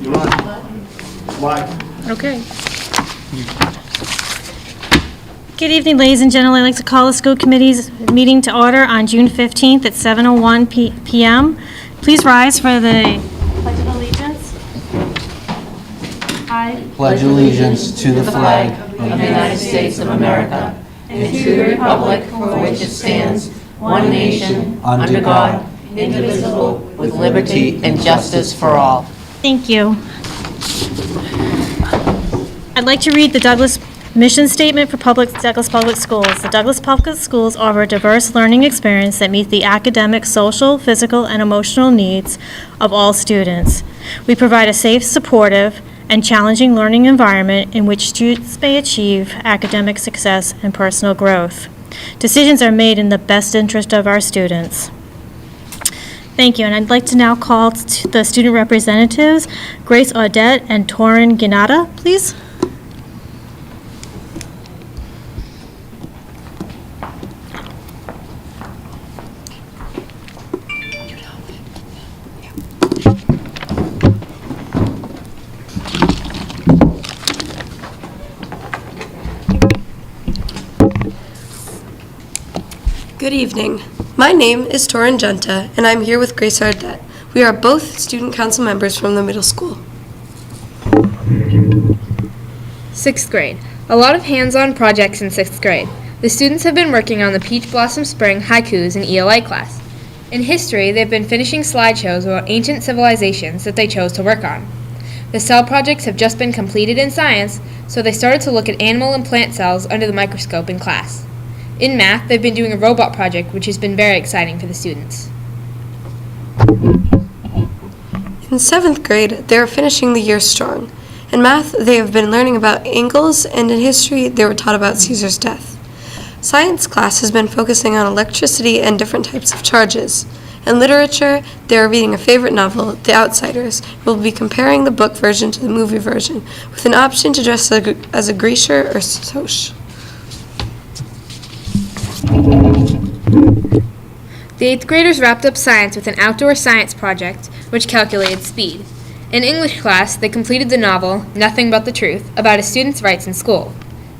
You're on. Live. Okay. Good evening, ladies and gentlemen. I'd like to call the school committee's meeting to order on June 15th at 7:01 p.m. Please rise for the Pledge of Allegiance. I pledge allegiance to the flag of the United States of America and to the republic for which it stands, one nation, under God, indivisible, with liberty and justice for all. Thank you. I'd like to read the Douglas Mission Statement for Douglas Public Schools. The Douglas Public Schools offer a diverse learning experience that meets the academic, social, physical, and emotional needs of all students. We provide a safe, supportive, and challenging learning environment in which students may achieve academic success and personal growth. Decisions are made in the best interest of our students. Thank you, and I'd like to now call the student representatives, Grace Audette and Torin Ginata, please. Good evening. My name is Torin Genta, and I'm here with Grace Ardette. We are both student council members from the middle school. 6th grade. A lot of hands-on projects in 6th grade. The students have been working on the Peach Blossom Spring haikus in ELA class. In history, they've been finishing slideshows about ancient civilizations that they chose to work on. The cell projects have just been completed in science, so they started to look at animal and plant cells under the microscope in class. In math, they've been doing a robot project, which has been very exciting for the students. In 7th grade, they are finishing the year strong. In math, they have been learning about angles, and in history, they were taught about Caesar's death. Science class has been focusing on electricity and different types of charges. In literature, they are reading a favorite novel, The Outsiders, and will be comparing the book version to the movie version, with an option to dress as a Grisha or Soch. The 8th graders wrapped up science with an outdoor science project, which calculated speed. In English class, they completed the novel, Nothing But the Truth, about a student's rights in school.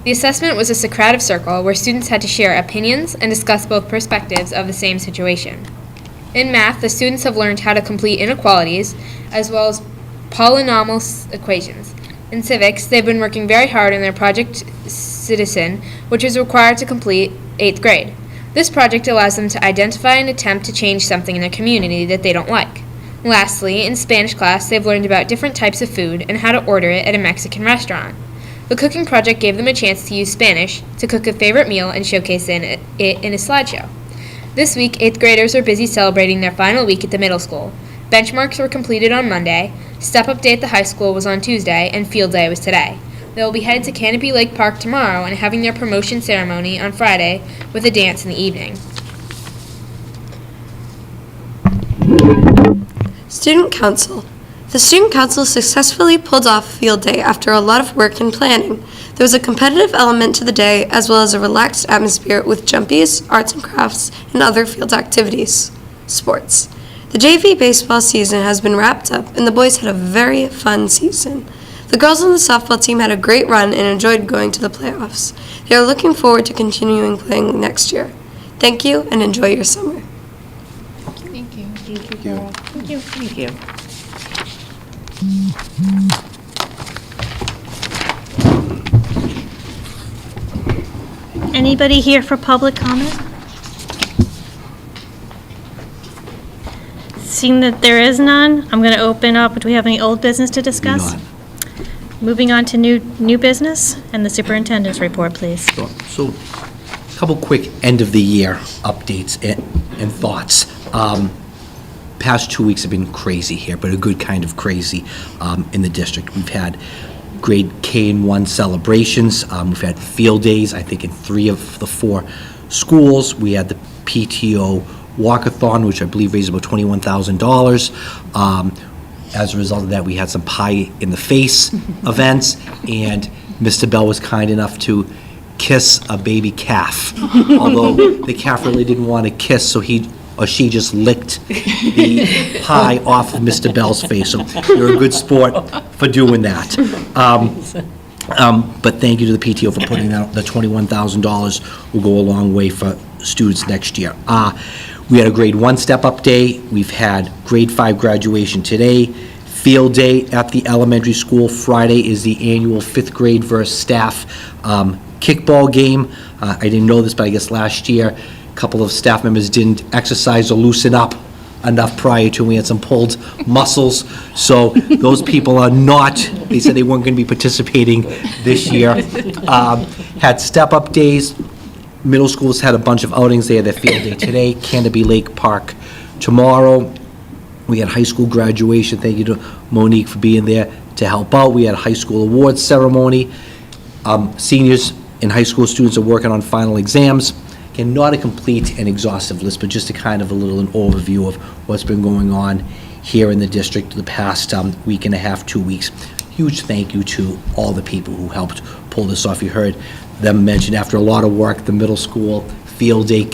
The assessment was a Socratic circle where students had to share opinions and discuss both perspectives of the same situation. In math, the students have learned how to complete inequalities, as well as polynomial equations. In civics, they've been working very hard on their project Citizen, which is required to complete 8th grade. This project allows them to identify and attempt to change something in their community that they don't like. Lastly, in Spanish class, they've learned about different types of food and how to order it at a Mexican restaurant. The cooking project gave them a chance to use Spanish to cook a favorite meal and showcase it in a slideshow. This week, 8th graders are busy celebrating their final week at the middle school. Benchmarks were completed on Monday, Step-Up Day at the high school was on Tuesday, and Field Day was today. They will be headed to Canopy Lake Park tomorrow and having their promotion ceremony on Friday with a dance in the evening. Student Council. The Student Council successfully pulled off Field Day after a lot of work and planning. There was a competitive element to the day as well as a relaxed atmosphere with jumpies, arts and crafts, and other field activities. Sports. The JV baseball season has been wrapped up and the boys had a very fun season. The girls on the softball team had a great run and enjoyed going to the playoffs. They are looking forward to continuing playing next year. Thank you and enjoy your summer. Thank you. Thank you. Anybody here for public comment? Seeing that there is none, I'm going to open up. Do we have any old business to discuss? Moving on to new business and the superintendent's report, please. So, a couple quick end-of-the-year updates and thoughts. Past 2 weeks have been crazy here, but a good kind of crazy in the district. We've had grade K and 1 celebrations. We've had field days, I think, in 3 of the 4 schools. We had the PTO walkathon, which I believe raised about $21,000. As a result of that, we had some pie in the face events, and Mr. Bell was kind enough to kiss a baby calf, although the calf really didn't want to kiss, so he or she just licked the pie off of Mr. Bell's face. So you're a good sport for doing that. But thank you to the PTO for putting out the $21,000 will go a long way for students next year. We had a grade 1 step-up day. We've had grade 5 graduation today. Field day at the elementary school. Friday is the annual 5th grade versus staff kickball game. I didn't know this, but I guess last year, a couple of staff members didn't exercise or loosen up enough prior to, we had some pulled muscles. So those people are not, they said they weren't going to be participating this year. Had step-up days. Middle schools had a bunch of outings. They had their field day today. Canopy Lake Park tomorrow. We had high school graduation. Thank you to Monique for being there to help out. We had a high school awards ceremony. Seniors and high school students are working on final exams. Again, not a complete and exhaustive list, but just a kind of a little an overview of what's been going on here in the district the past week and a half, 2 weeks. Huge thank you to all the people who helped pull this off. You heard them mention after a lot of work, the middle school field day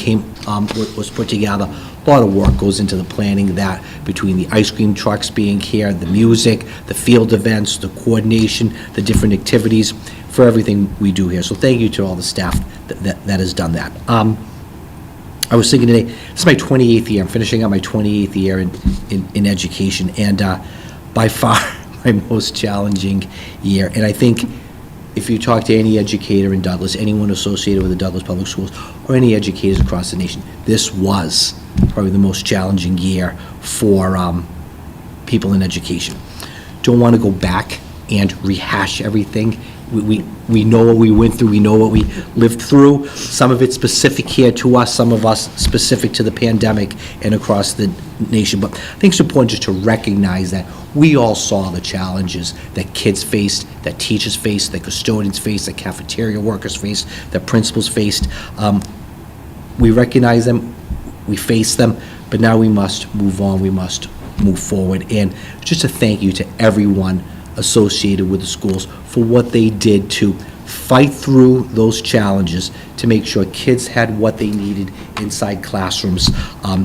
was put together. A lot of work goes into the planning of that, between the ice cream trucks being here, the music, the field events, the coordination, the different activities, for everything we do here. So thank you to all the staff that has done that. I was thinking today, this is my 28th year. I'm finishing up my 28th year in education, and by far my most challenging year. And I think if you talk to any educator in Douglas, anyone associated with the Douglas Public Schools, or any educators across the nation, this was probably the most challenging year for people in education. Don't want to go back and rehash everything. We know what we went through, we know what we lived through. Some of it's specific here to us, some of us specific to the pandemic and across the nation. But I think it's important just to recognize that we all saw the challenges that kids faced, that teachers faced, that custodians faced, that cafeteria workers faced, that principals faced. We recognize them, we face them, but now we must move on, we must move forward. And just a thank you to everyone associated with the schools for what they did to fight through those challenges to make sure kids had what they needed inside classrooms,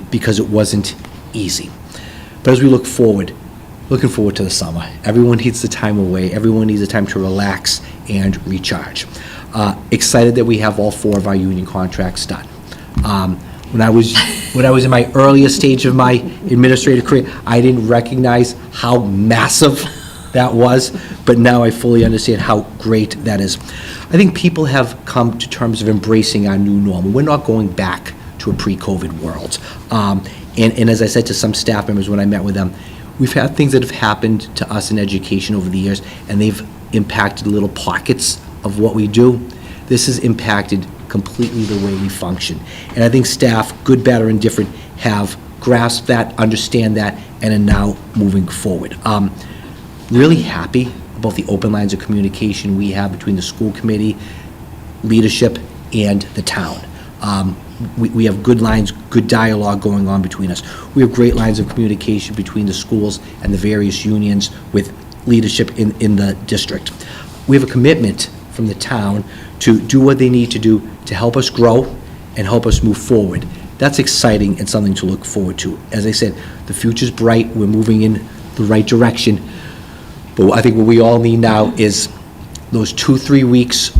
because it wasn't easy. But as we look forward, looking forward to the summer. Everyone needs the time away. Everyone needs the time to relax and recharge. Excited that we have all 4 of our union contracts done. When I was in my earliest stage of my administrative career, I didn't recognize how massive that was, but now I fully understand how great that is. I think people have come to terms of embracing our new normal. We're not going back to a pre-COVID world. And as I said to some staff members when I met with them, we've had things that have happened to us in education over the years, and they've impacted little pockets of what we do. This has impacted completely the way we function. And I think staff, good, bad, or indifferent, have grasped that, understand that, and are now moving forward. Really happy about the open lines of communication we have between the school committee, leadership, and the town. We have good lines, good dialogue going on between us. We have great lines of communication between the schools and the various unions with leadership in the district. We have a commitment from the town to do what they need to do to help us grow and help us move forward. That's exciting and something to look forward to. As I said, the future's bright. We're moving in the right direction. But I think what we all need now is those 2-3 weeks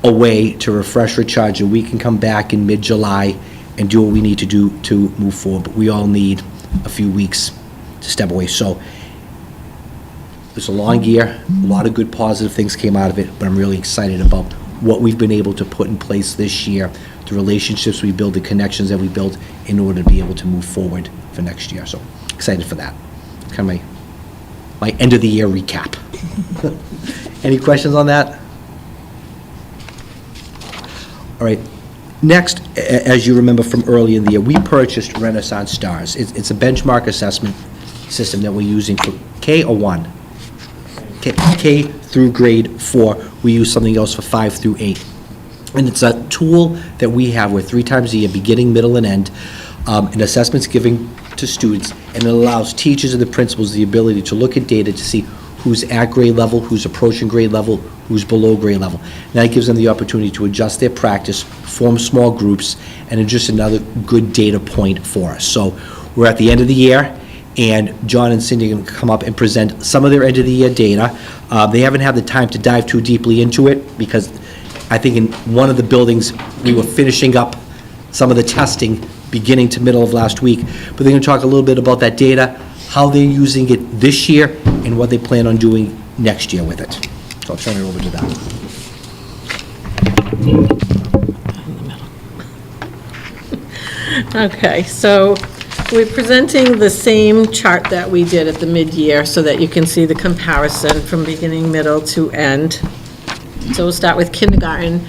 away to refresh, recharge, and we can come back in mid-July and do what we need to do to move forward. But we all need a few weeks to step away. So it's a long year. A lot of good positive things came out of it, but I'm really excited about what we've been able to put in place this year, the relationships we build, the connections that we build in order to be able to move forward for next year. So excited for that. Kind of my end of the year recap. Any questions on that? All right. Next, as you remember from earlier in the year, we purchased Renaissance Stars. It's a benchmark assessment system that we're using for K or 1? K through grade 4. We use something else for 5 through 8. And it's a tool that we have where 3 times a year, beginning, middle, and end, an assessment's given to students, and it allows teachers and the principals the ability to look at data to see who's at grade level, who's approaching grade level, who's below grade level. Now it gives them the opportunity to adjust their practice, form small groups, and it's just another good data point for us. So we're at the end of the year, and John and Cindy are going to come up and present some of their end-of-the-year data. They haven't had the time to dive too deeply into it, because I think in one of the buildings, we were finishing up some of the testing beginning to middle of last week. But they're going to talk a little bit about that data, how they're using it this year, and what they plan on doing next year with it. So I'll turn it over to them. Okay, so we're presenting the same chart that we did at the mid-year so that you can see the comparison from beginning, middle to end. So we'll start with kindergarten.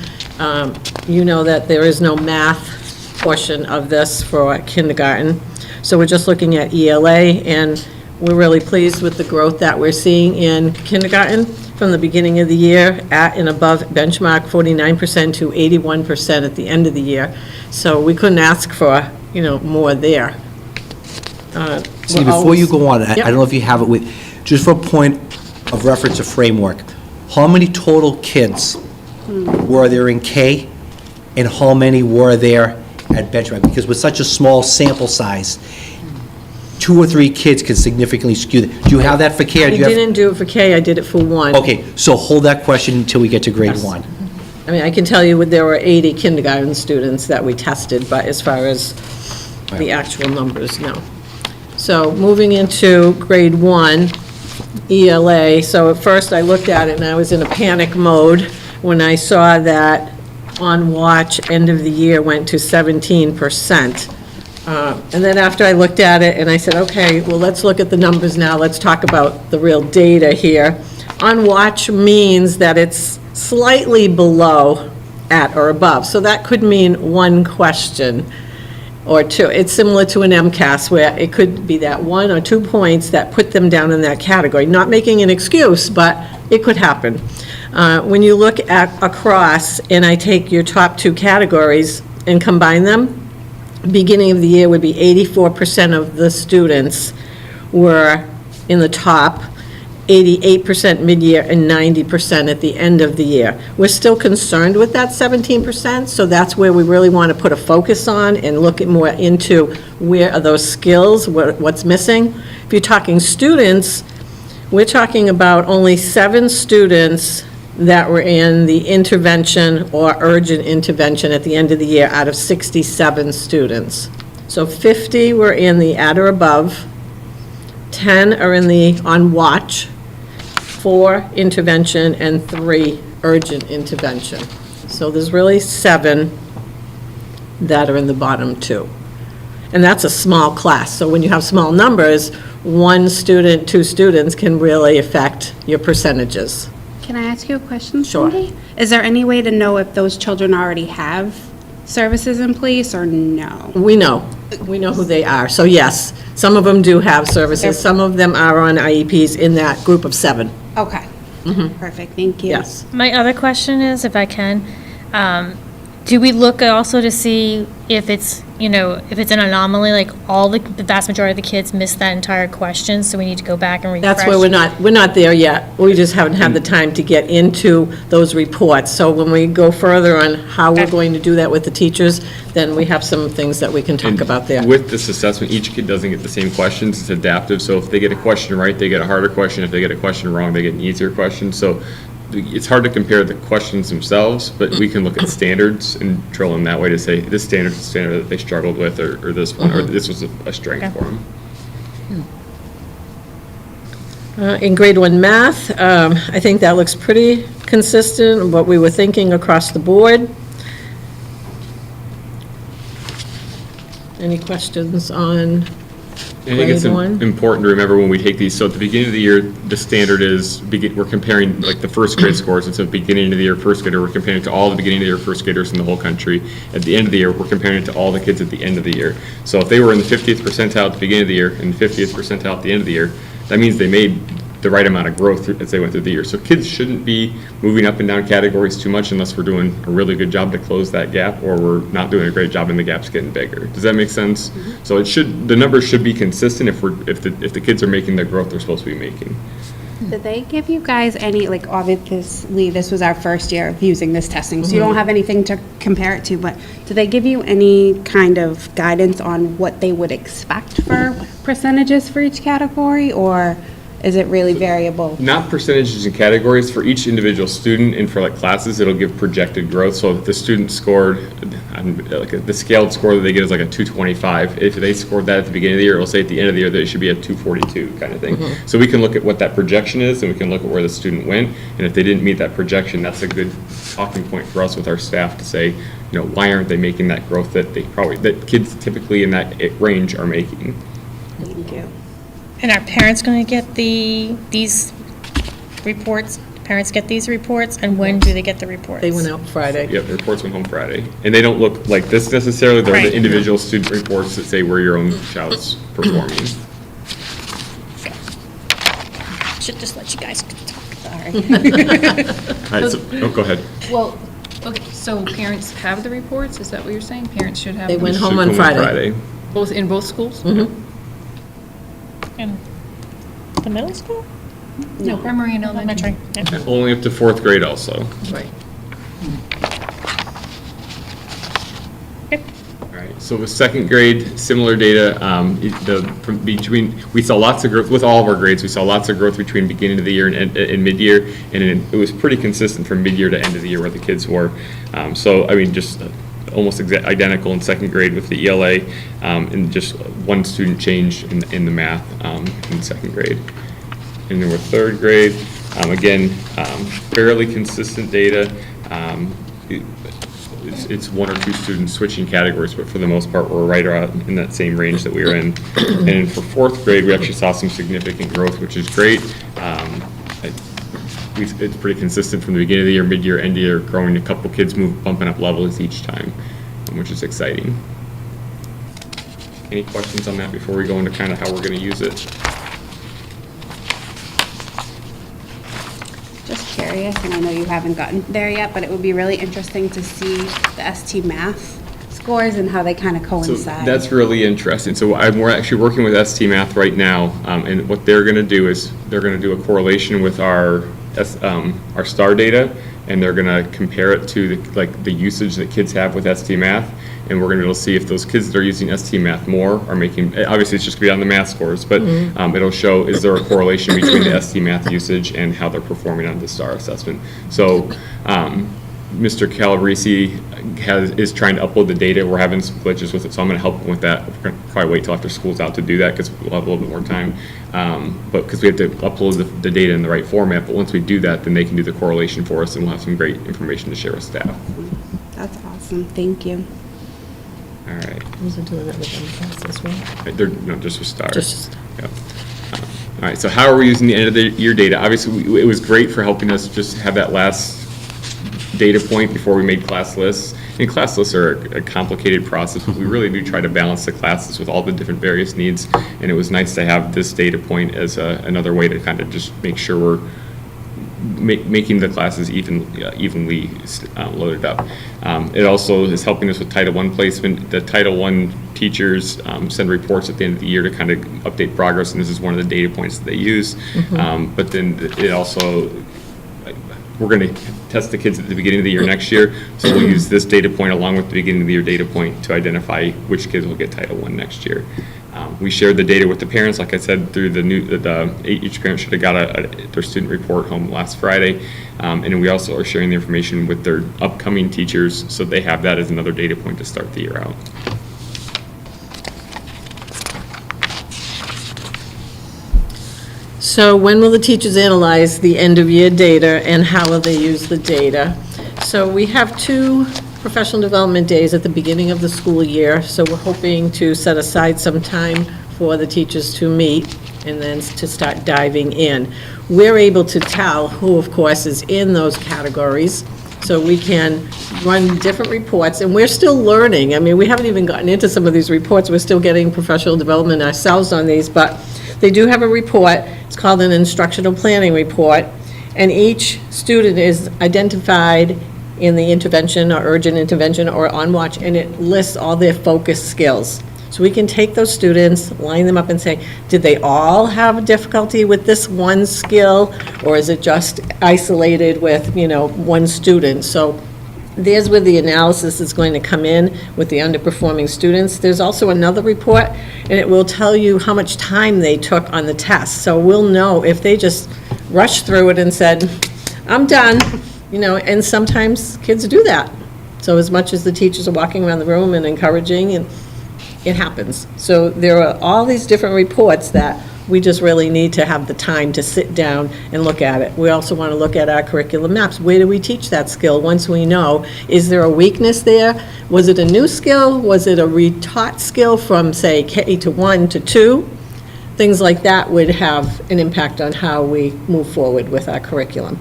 You know that there is no math portion of this for kindergarten. So we're just looking at ELA, and we're really pleased with the growth that we're seeing in kindergarten from the beginning of the year at and above benchmark 49% to 81% at the end of the year. So we couldn't ask for, more there. See, before you go on, I Yep. don't know if you have it with, just for a point of reference, a framework, how many total kids were there in K, and how many were there at benchmark? Because with such a small sample size, 2 or 3 kids can significantly skew. Do you have that for K? or I do you have- didn't do it for K, I did it for 1. Okay, so hold that question until we get to grade Yes. 1. I mean, I can tell you there were 80 kindergarten students that we tested, but as far as the actual numbers, no. So moving into grade 1, ELA, so at first I looked at it and I was in a panic mode when I saw that on watch, end of the year went to 17%. And then after I looked at it and I said, okay, well, let's look at the numbers now, let's talk about the real data here. On watch means that it's slightly below, at, or above, so that could mean 1 question or 2. It's similar to an MCAS, where it could be that 1 or 2 points that put them down in that category. Not making an excuse, but it could happen. When you look at across, and I take your top 2 categories and combine them, beginning of the year would be 84% of the students were in the top, 88% mid-year, and 90% at the end of the year. We're still concerned with that 17%, so that's where we really want to put a focus on and look more into where are those skills, what's missing. If you're talking students, we're talking about only 7 students that were in the intervention or urgent intervention at the end of the year out of 67 students. So 50 were in the at or above, 10 are in the on watch, 4 intervention, and 3 urgent intervention. So there's really 7 that are in the bottom 2. And that's a small class, so when you have small numbers, 1 student, 2 students can really affect your percentages. Can I ask you a question, Sure. Cindy? Is there any way to know if those children already have services in place or no? We know who they are, so yes, some of them do have services, some of them are on IEPs in that group of 7, Okay. Perfect, thank you. yes. My other question is, if I can, do we look also to see if it's, if it's an anomaly, like the vast majority of the kids missed that entire question, so we need to go back and refresh? That's where we're not there yet. We just haven't had the time to get into those reports. So when we go further on how we're going to do that with the teachers, then we have some things that we can talk about there. With this assessment, each kid doesn't get the same questions. It's adaptive. So if they get a question right, they get a harder question. If they get a question wrong, they get an easier question. So it's hard to compare the questions themselves, but we can look at standards and drill in that way to say, this standard is the standard that they struggled with, or this one, or this was a strength for them. In grade 1 math, I think that looks pretty consistent, what we were thinking across the board. Any questions on I think it's grade 1? important to remember when we take these, so at the beginning of the year, the standard is, we're comparing like the first grade scores, and so beginning of the year first grader, we're comparing it to all the beginning of the year first graders in the whole country. At the end of the year, we're comparing it to all the kids at the end of the year. So if they were in the 50th percentile at the beginning of the year and the 50th percentile at the end of the year, that means they made the right amount of growth as they went through the year. So kids shouldn't be moving up and down categories too much unless we're doing a really good job to close that gap, or we're not doing a great job and the gap's getting bigger. Does that make sense? So the numbers should be consistent if the kids are making the growth they're supposed to be making. Did they give you guys any, like, obviously, this was our first year of using this testing, so you don't have anything to compare it to, but do they give you any kind of guidance on what they would expect for percentages for each category, or is it really variable? Not percentages and categories, for each individual student and for like classes, it'll give projected growth. So if the student scored, the scaled score that they get is like a 225. If they scored that at the beginning of the year, it'll say at the end of the year that it should be a 242 kind of thing. So we can look at what that projection is, and we can look at where the student went. And if they didn't meet that projection, that's a good talking point for us with our staff to say, why aren't they making that growth that that kids typically in that range are making? Thank you. And are parents going to get these reports? Parents get these reports, and when do they get the reports? They went out Friday. Yep, the reports went home Friday. And they don't look like this necessarily, they're Right. the individual student reports that say where your own child's performing. Should just let you guys talk. Sorry. All right, so, go ahead. Well, okay, so parents have the reports, is that what you're saying? Parents should have They them went Should home come on Friday. both, in both schools? In the middle school? No, primary and elementary. Elementary. Yeah. Only up to fourth grade also. Right. Okay. All right, so with second grade, similar data, we saw lots of growth, with all of our grades, we saw lots of growth between beginning of the year and mid-year, and it was pretty consistent from mid-year to end of the year where the kids were. So, I mean, just almost identical in second grade with the ELA, and just one student change in the math in second grade. And then with third grade, again, fairly consistent data. It's one or two students switching categories, but for the most part, we're right around in that same range that we were in. And for fourth grade, we actually saw some significant growth, which is great. It's pretty consistent from the beginning of the year, mid-year, end of year, growing. A couple kids bumping up levels each time, which is exciting. Any questions on that before we go into kind of how we're going to use it? Just curious, and I know you haven't gotten there yet, but it would be really interesting to see the ST Math scores and how they kind of So coincide. that's really interesting. So we're actually working with ST Math right now, and what they're going to do is they're going to do a correlation with our STAR data, and they're going to compare it to the usage that kids have with ST Math, and we're going to be able to see if those kids that are using ST Math more are making, obviously it's just going to be on the math scores, but it'll show, is there a correlation between the ST Math usage and how they're performing on the STAR assessment. So Mr. Calabrese is trying to upload the data. We're having some glitches with it, so I'm going to help him with that. We're going to probably wait till after school's out to do that because we'll have a little bit more time. But because we have to upload the data in the right format, but once we do that, then they can do the correlation for us, and we'll have some great information to share with staff. That's awesome, thank you. All right. Wasn't doing that with MCAS as well. They're, no, just with STAR. Just- Yep. All right, so how are we using the end of the year data? Obviously, it was great for helping us just have that last data point before we made class lists. And class lists are a complicated process, but we really do try to balance the classes with all the different various needs. And it was nice to have this data point as another way to kind of just make sure we're making the classes evenly loaded up. It also is helping us with Title I placement. The Title I teachers send reports at the end of the year to kind of update progress, and this is one of the data points that they use. But then it also, we're going to test the kids at the beginning of the year next year, so we'll use this data point along with the beginning of the year data point to identify which kids will get Title I next year. We shared the data with the parents, like I said, through each parent should have got their student report home last Friday. And we also are sharing the information with their upcoming teachers, so they have that as another data point to start the year out. So when will the teachers analyze the end-of-year data, and how will they use the data? So we have 2 professional development days at the beginning of the school year, so we're hoping to set aside some time for the teachers to meet and then to start diving in. We're able to tell who, of course, is in those categories, so we can run different reports, and we're still learning. I mean, we haven't even gotten into some of these reports. We're still getting professional development ourselves on these, but they do have a report. It's called an instructional planning report, and each student is identified in the intervention or urgent intervention or on watch, and it lists all their focus skills. So we can take those students, line them up and say, did they all have difficulty with this one skill? Or is it just isolated with, one student? So there's where the analysis is going to come in with the underperforming students. There's also another report, and it will tell you how much time they took on the test. So we'll know if they just rushed through it and said, I'm done, and sometimes kids do that. So as much as the teachers are walking around the room and encouraging, and it happens. So there are all these different reports that we just really need to have the time to sit down and look at it. We also want to look at our curriculum maps. Where do we teach that skill once we know? Is there a weakness there? Was it a new skill? Was it a retaught skill from, say, K to 1 to 2? Things like that would have an impact on how we move forward with our curriculum.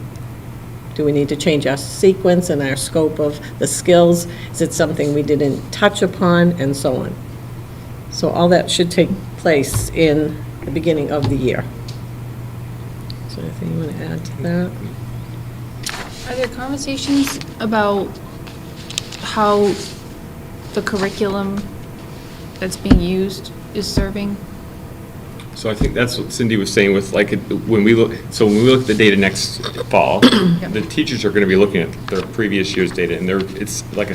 Do we need to change our sequence and our scope of the skills? Is it something we didn't touch upon? And so on. So all that should take place in the beginning of the year. Is there anything you want to add to that? Are there conversations about how the curriculum that's being used is serving? So I think that's what Cindy was saying with when we look at the data next fall, the teachers are going to be looking at their previous year's data, and it's like a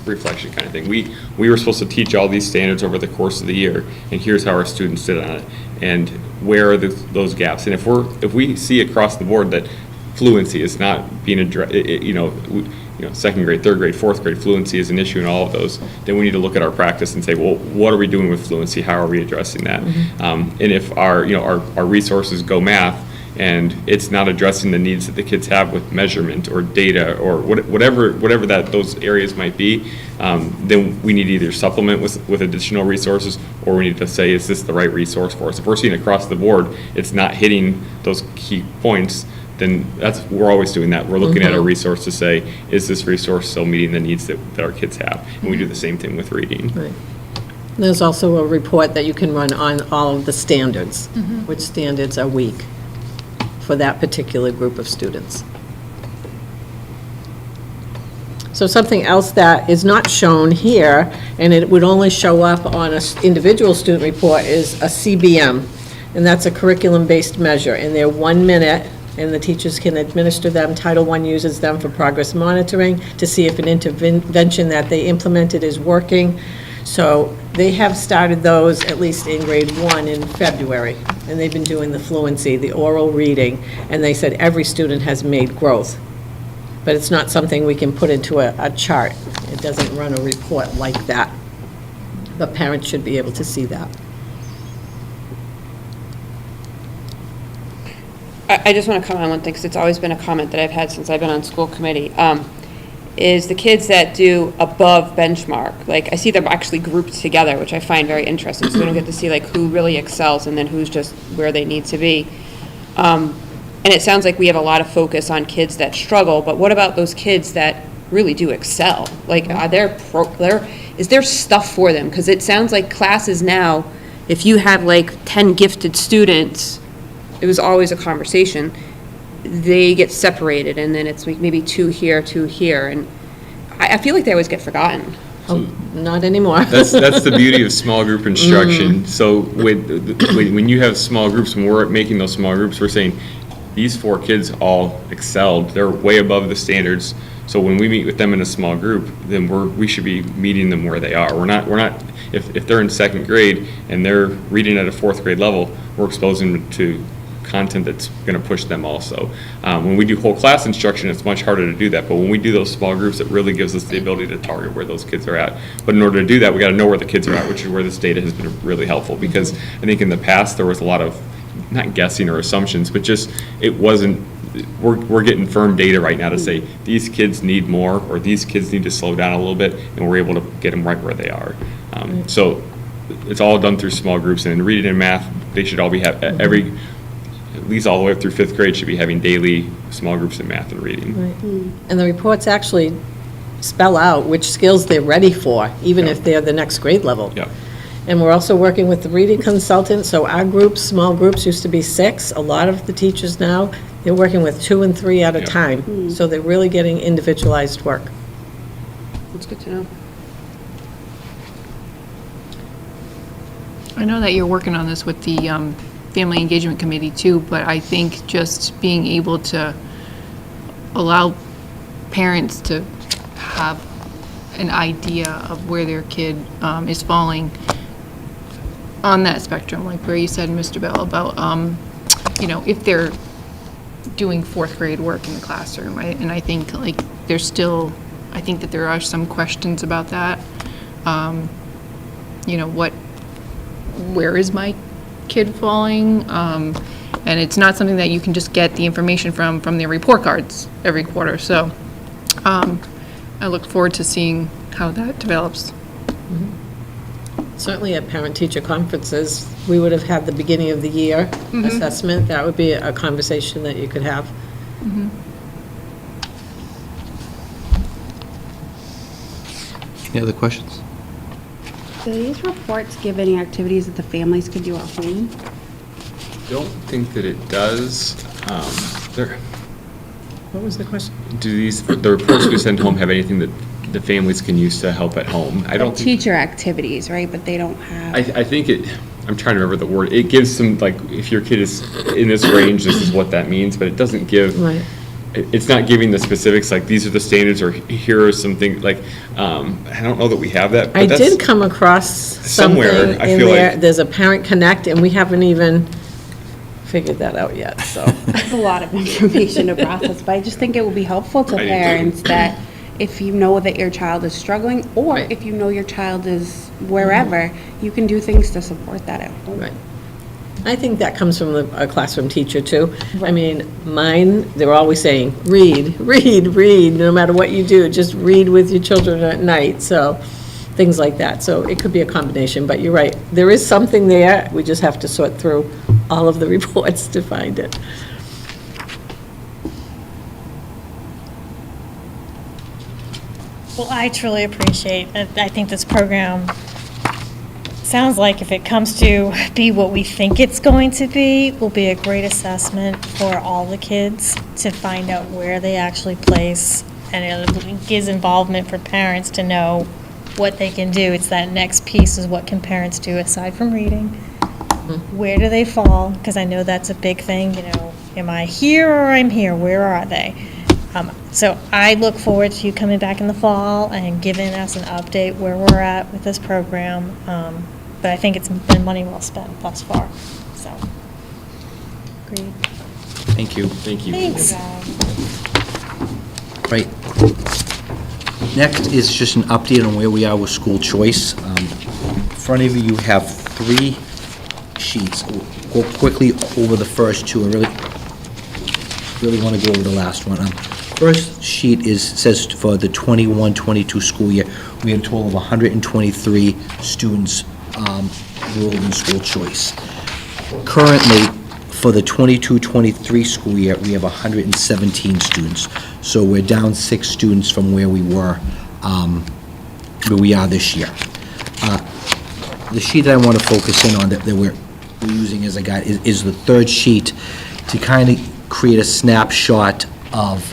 reflection kind of thing. We were supposed to teach all these standards over the course of the year, and here's how our students did on it, and where are those gaps. And if we see across the board that fluency is not being addressed, second grade, third grade, fourth grade, fluency is an issue in all of those, then we need to look at our practice and say, well, what are we doing with fluency? How are we addressing that? And if our resources go math, and it's not addressing the needs that the kids have with measurement or data or whatever those areas might be, then we need to either supplement with additional resources, or we need to say, is this the right resource for us? If we're seeing across the board it's not hitting those key points, then we're always doing that. We're looking at a resource to say, is this resource still meeting the needs that our kids have? And we do the same thing with reading. Right. There's also a report that you can run on all of the standards, which standards are weak for that particular group of students. So something else that is not shown here, and it would only show up on an individual student report, is a CBM, and that's a curriculum-based measure, and they're 1 minute, and the teachers can administer them. Title I uses them for progress monitoring to see if an intervention that they implemented is working. So they have started those, at least in grade 1, in February, and they've been doing the fluency, the oral reading, and they said every student has made growth. But it's not something we can put into a chart. It doesn't run a report like that. But parents should be able to see that. I just want to comment on one thing, because it's always been a comment that I've had since I've been on school committee, is the kids that do above benchmark. Like, I see them actually grouped together, which I find very interesting, so we don't get to see who really excels and then who's just where they need to be. And it sounds like we have a lot of focus on kids that struggle, but what about those kids that really do excel? Is there stuff for them? Because it sounds like classes now, if you have 10 gifted students, it was always a conversation, they get separated, and then it's maybe 2 here, 2 here, and I feel like they always get forgotten. Oh, not anymore. That's the beauty of small group instruction. So when you have small groups, when we're making those small groups, we're saying, these 4 kids all excelled, they're way above the standards. So when we meet with them in a small group, then we should be meeting them where they are. We're not if they're in second grade and they're reading at a 4th grade level, we're exposing them to content that's going to push them also. When we do whole class instruction, it's much harder to do that, but when we do those small groups, it really gives us the ability to target where those kids are at. But in order to do that, we got to know where the kids are at, which is where this data has been really helpful, because I think in the past there was a lot of, not guessing or assumptions, but just it wasn't, we're getting firm data right now to say these kids need more, or these kids need to slow down a little bit, and we're able to get them right where they are. So it's all done through small groups, and in reading and math, they should all be at least all the way up through 5th grade, should be having daily small groups in math and reading. Right. And the reports actually spell out which skills they're ready for, even if they're the next grade level. Yeah. And we're also working with the reading consultant, so our groups, small groups, used to be 6. A lot of the teachers now, they're working with 2 and 3 at a time. So they're really getting individualized work. That's good to know. I know that you're working on this with the Family Engagement Committee too, but I think just being able to allow parents to have an idea of where their kid is falling on that spectrum, like where you said, Mr. Bell, about, if they're doing fourth grade work in the classroom, right? And I think like I think that there are some questions about that. Where is my kid falling? And it's not something that you can just get the information from their report cards every quarter. So I look forward to seeing how that develops. Certainly at parent-teacher conferences, we would have had the beginning of the year assessment. That would be a conversation that you could have. Any other questions? Do these reports give any activities that the families could do at home? Don't think that it does. What was the question? Do the reports we send home have anything that the families can use to help at home? I don't think. Teacher activities, right, but they don't have. I think I'm trying to remember the word. It gives some, like, if your kid is in this range, this is what that means, but it doesn't give. Right. It's not giving the specifics, like, these are the standards, or here are some things, like, I don't know that we have that. But I did come across something somewhere, I in feel there. like- There's a Parent Connect, and we haven't even figured that out yet, so. That's a lot of information to process, but I just think it will be helpful to I do too. parents that if you know that your child is struggling, or Right. if you know your child is wherever, you can do things to support that at home. Right. I think that comes from a classroom teacher, too. I mean, mine, they're always saying, read, read, read, no matter what you do, just read with your children at night, so, things like that. So it could be a combination, but you're right. There is something there, we just have to sort through all of the reports to find it. Well, I truly appreciate, I think this program sounds like if it comes to be what we think it's going to be, will be a great assessment for all the kids to find out where they actually place, and it gives involvement for parents to know what they can do. It's that next piece is what can parents do aside from reading? Where do they fall? Because I know that's a big thing, am I here or I'm here? Where are they? So I look forward to you coming back in the fall and giving us an update where we're at with this program. But I think it's been money well spent thus far, so. Agreed. Thank you. Thank you. Thanks. Right. Next is just an update on where we are with school choice. In front of you have 3 sheets. We'll go quickly over the first 2. I really want to go over the last one. First sheet says for the 21-22 school year, we had a total of 123 students enrolled in school choice. Currently, for the 22-23 school year, we have 117 students. So we're down 6 students from where we were, where we are this year. The sheet that I want to focus in on that we're using as a guide is the third sheet to kind of create a snapshot of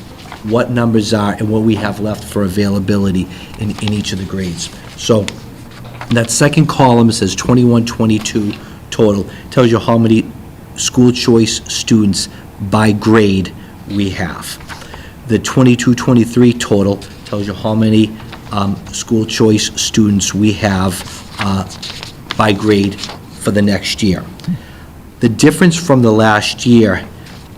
what numbers are and what we have left for availability in each of the grades. So that second column says 21-22 total, tells you how many school choice students by grade we have. The 22-23 total tells you how many school choice students we have by grade for the next year. The difference from the last year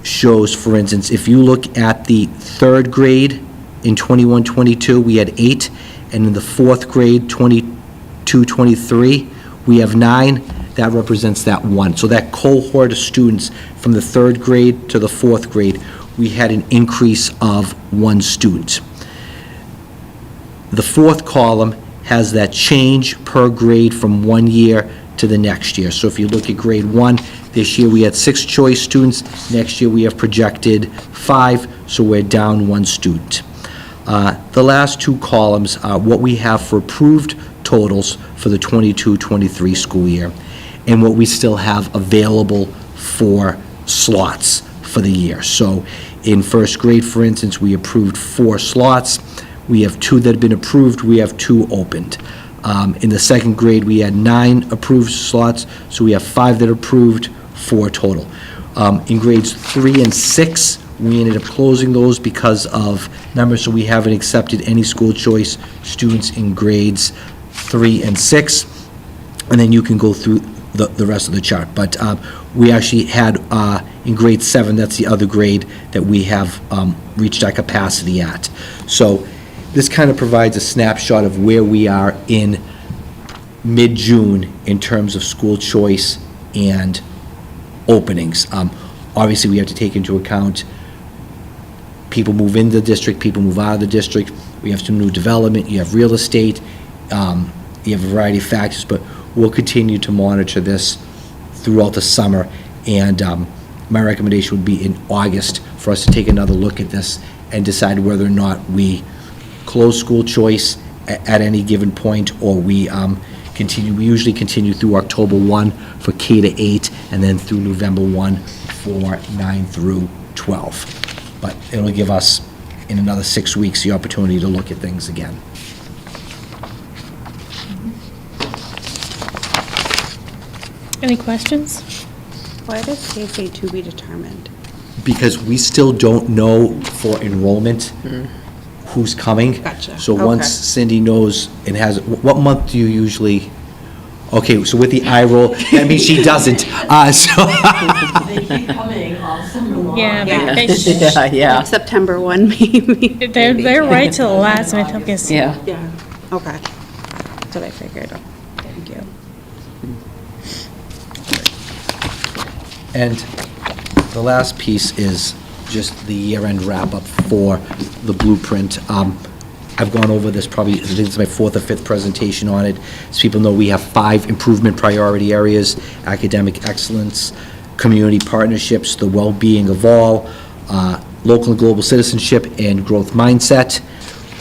shows, for instance, if you look at the 3rd grade in 21-22, we had 8, and in the 4th grade, 22-23, we have 9. That represents that 1. So that cohort of students from the 3rd grade to the 4th grade, we had an increase of 1 student. The 4th column has that change per grade from one year to the next year. So if you look at grade 1, this year we had 6 choice students. Next year we have projected 5, so we're down 1 student. The last 2 columns are what we have for approved totals for the 22-23 school year and what we still have available for slots for the year. So in first grade, for instance, we approved 4 slots. We have 2 that have been approved. We have 2 opened. In the second grade, we had 9 approved slots, so we have 5 that are approved, 4 total. In grades 3 and 6, we ended up closing those because of numbers, so we haven't accepted any school choice students in grades 3 and 6, and then you can go through the rest of the chart. But we actually had, in grade 7, that's the other grade that we have reached our capacity at. So this kind of provides a snapshot of where we are in mid-June in terms of school choice and openings. Obviously, we have to take into account people move into the district, people move out of the district, we have some new development, you have real estate, you have a variety of factors, but we'll continue to monitor this throughout the summer, and my recommendation would be in August for us to take another look at this and decide whether or not we close school choice at any given point, or we continue. We usually continue through October 1 for K to 8, and then through November 1 for 9 through 12. But it'll give us, in another 6 weeks, the opportunity to look at things again. Any questions? Why does they say to be determined? Because we still don't know for enrollment who's coming. Gotcha. So once Okay. Cindy knows and has, what month do you usually, okay, so with the eye roll, that means she doesn't. So They keep coming all summer long. Yeah, Yeah, yeah, September 1, maybe? they're right to the last minute. I guess. yeah. Yeah, okay. That's what I figured. Thank you. And the last piece is just the year-end wrap-up for the blueprint. I've gone over this probably, I think it's my 4th or 5th presentation on it. As people know, we have 5 improvement priority areas: academic excellence, community partnerships, the well-being of all, local and global citizenship, and growth mindset.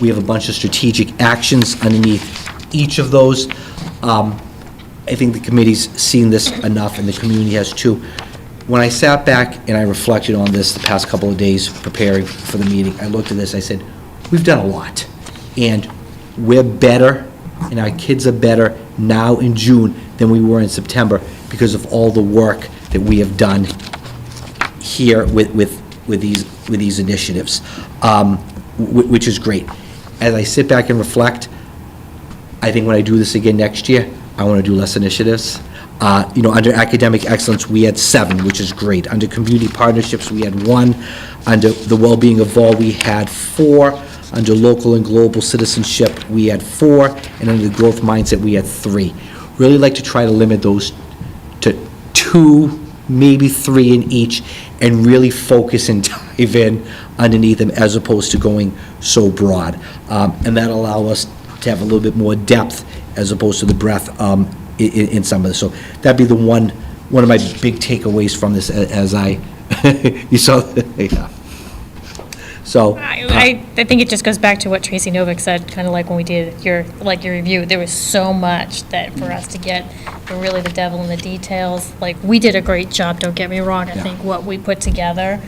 We have a bunch of strategic actions underneath each of those. I think the committee's seen this enough, and the community has too. When I sat back and I reflected on this the past couple of days preparing for the meeting, I looked at this, I said, we've done a lot. And we're better, and our kids are better now in June than we were in September because of all the work that we have done here with these initiatives, which is great. As I sit back and reflect, I think when I do this again next year, I want to do less initiatives. Under academic excellence, we had 7, which is great. Under community partnerships, we had 1. Under the well-being of all, we had 4. Under local and global citizenship, we had 4. And under the growth mindset, we had 3. Really like to try to limit those to 2, maybe 3 in each, and really focus and dive in underneath them as opposed to going so broad. And that'll allow us to have a little bit more depth as opposed to the breadth in some of this. So that'd be the one of my big takeaways from this as I, you saw, yeah. So. I think it just goes back to what Tracy Novick said, kind of like when we did your review. There was so much that for us to get, really the devil in the details. Like, we did a great job, don't get me wrong. I think what we put together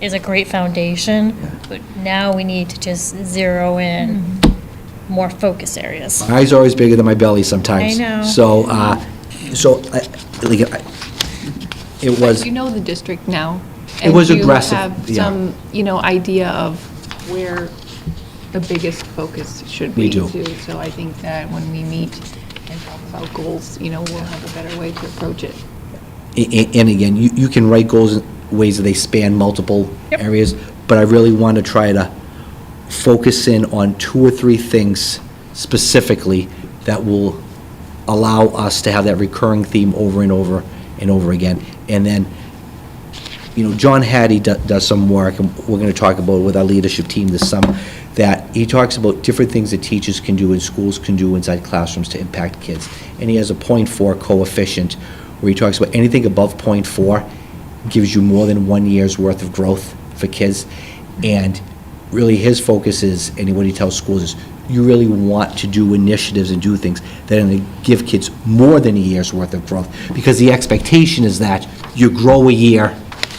is a great foundation, but now we need to just zero in more focus areas. My eyes are always bigger than my belly sometimes. I know. It was. You know the district now. It was and aggressive, you have yeah. some, idea of where the biggest focus should be. We do. Too. So I think that when we meet and talk about goals, we'll have a better way to approach it. And again, you can write goals in ways that they span multiple areas, but I really want to try to focus in on 2 or 3 things specifically that will allow us to have that recurring theme over and over and over again. And then, John Hattie does some work, and we're going to talk about it with our leadership team this summer, that he talks about different things that teachers can do and schools can do inside classrooms to impact kids. And he has a 0.4 coefficient where he talks about anything above 0.4 gives you more than 1 year's worth of growth for kids. And really his focus is, and what he tells schools is, you really want to do initiatives and do things that are going to give kids more than a year's worth of growth, because the expectation is that you grow a year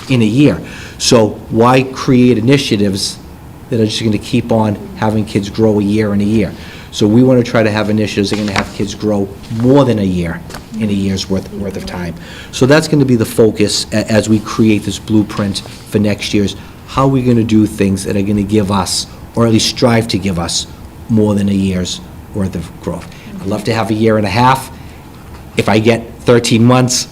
in a year. So why create initiatives that are just going to keep on having kids grow a year in a year? So we want to try to have initiatives that are going to have kids grow more than a year, in a year's worth of time. So that's going to be the focus as we create this blueprint for next year's, how are we going to do things that are going to give us, or at least strive to give us, more than a year's worth of growth. I'd love to have a year and a half. If I get 13 months,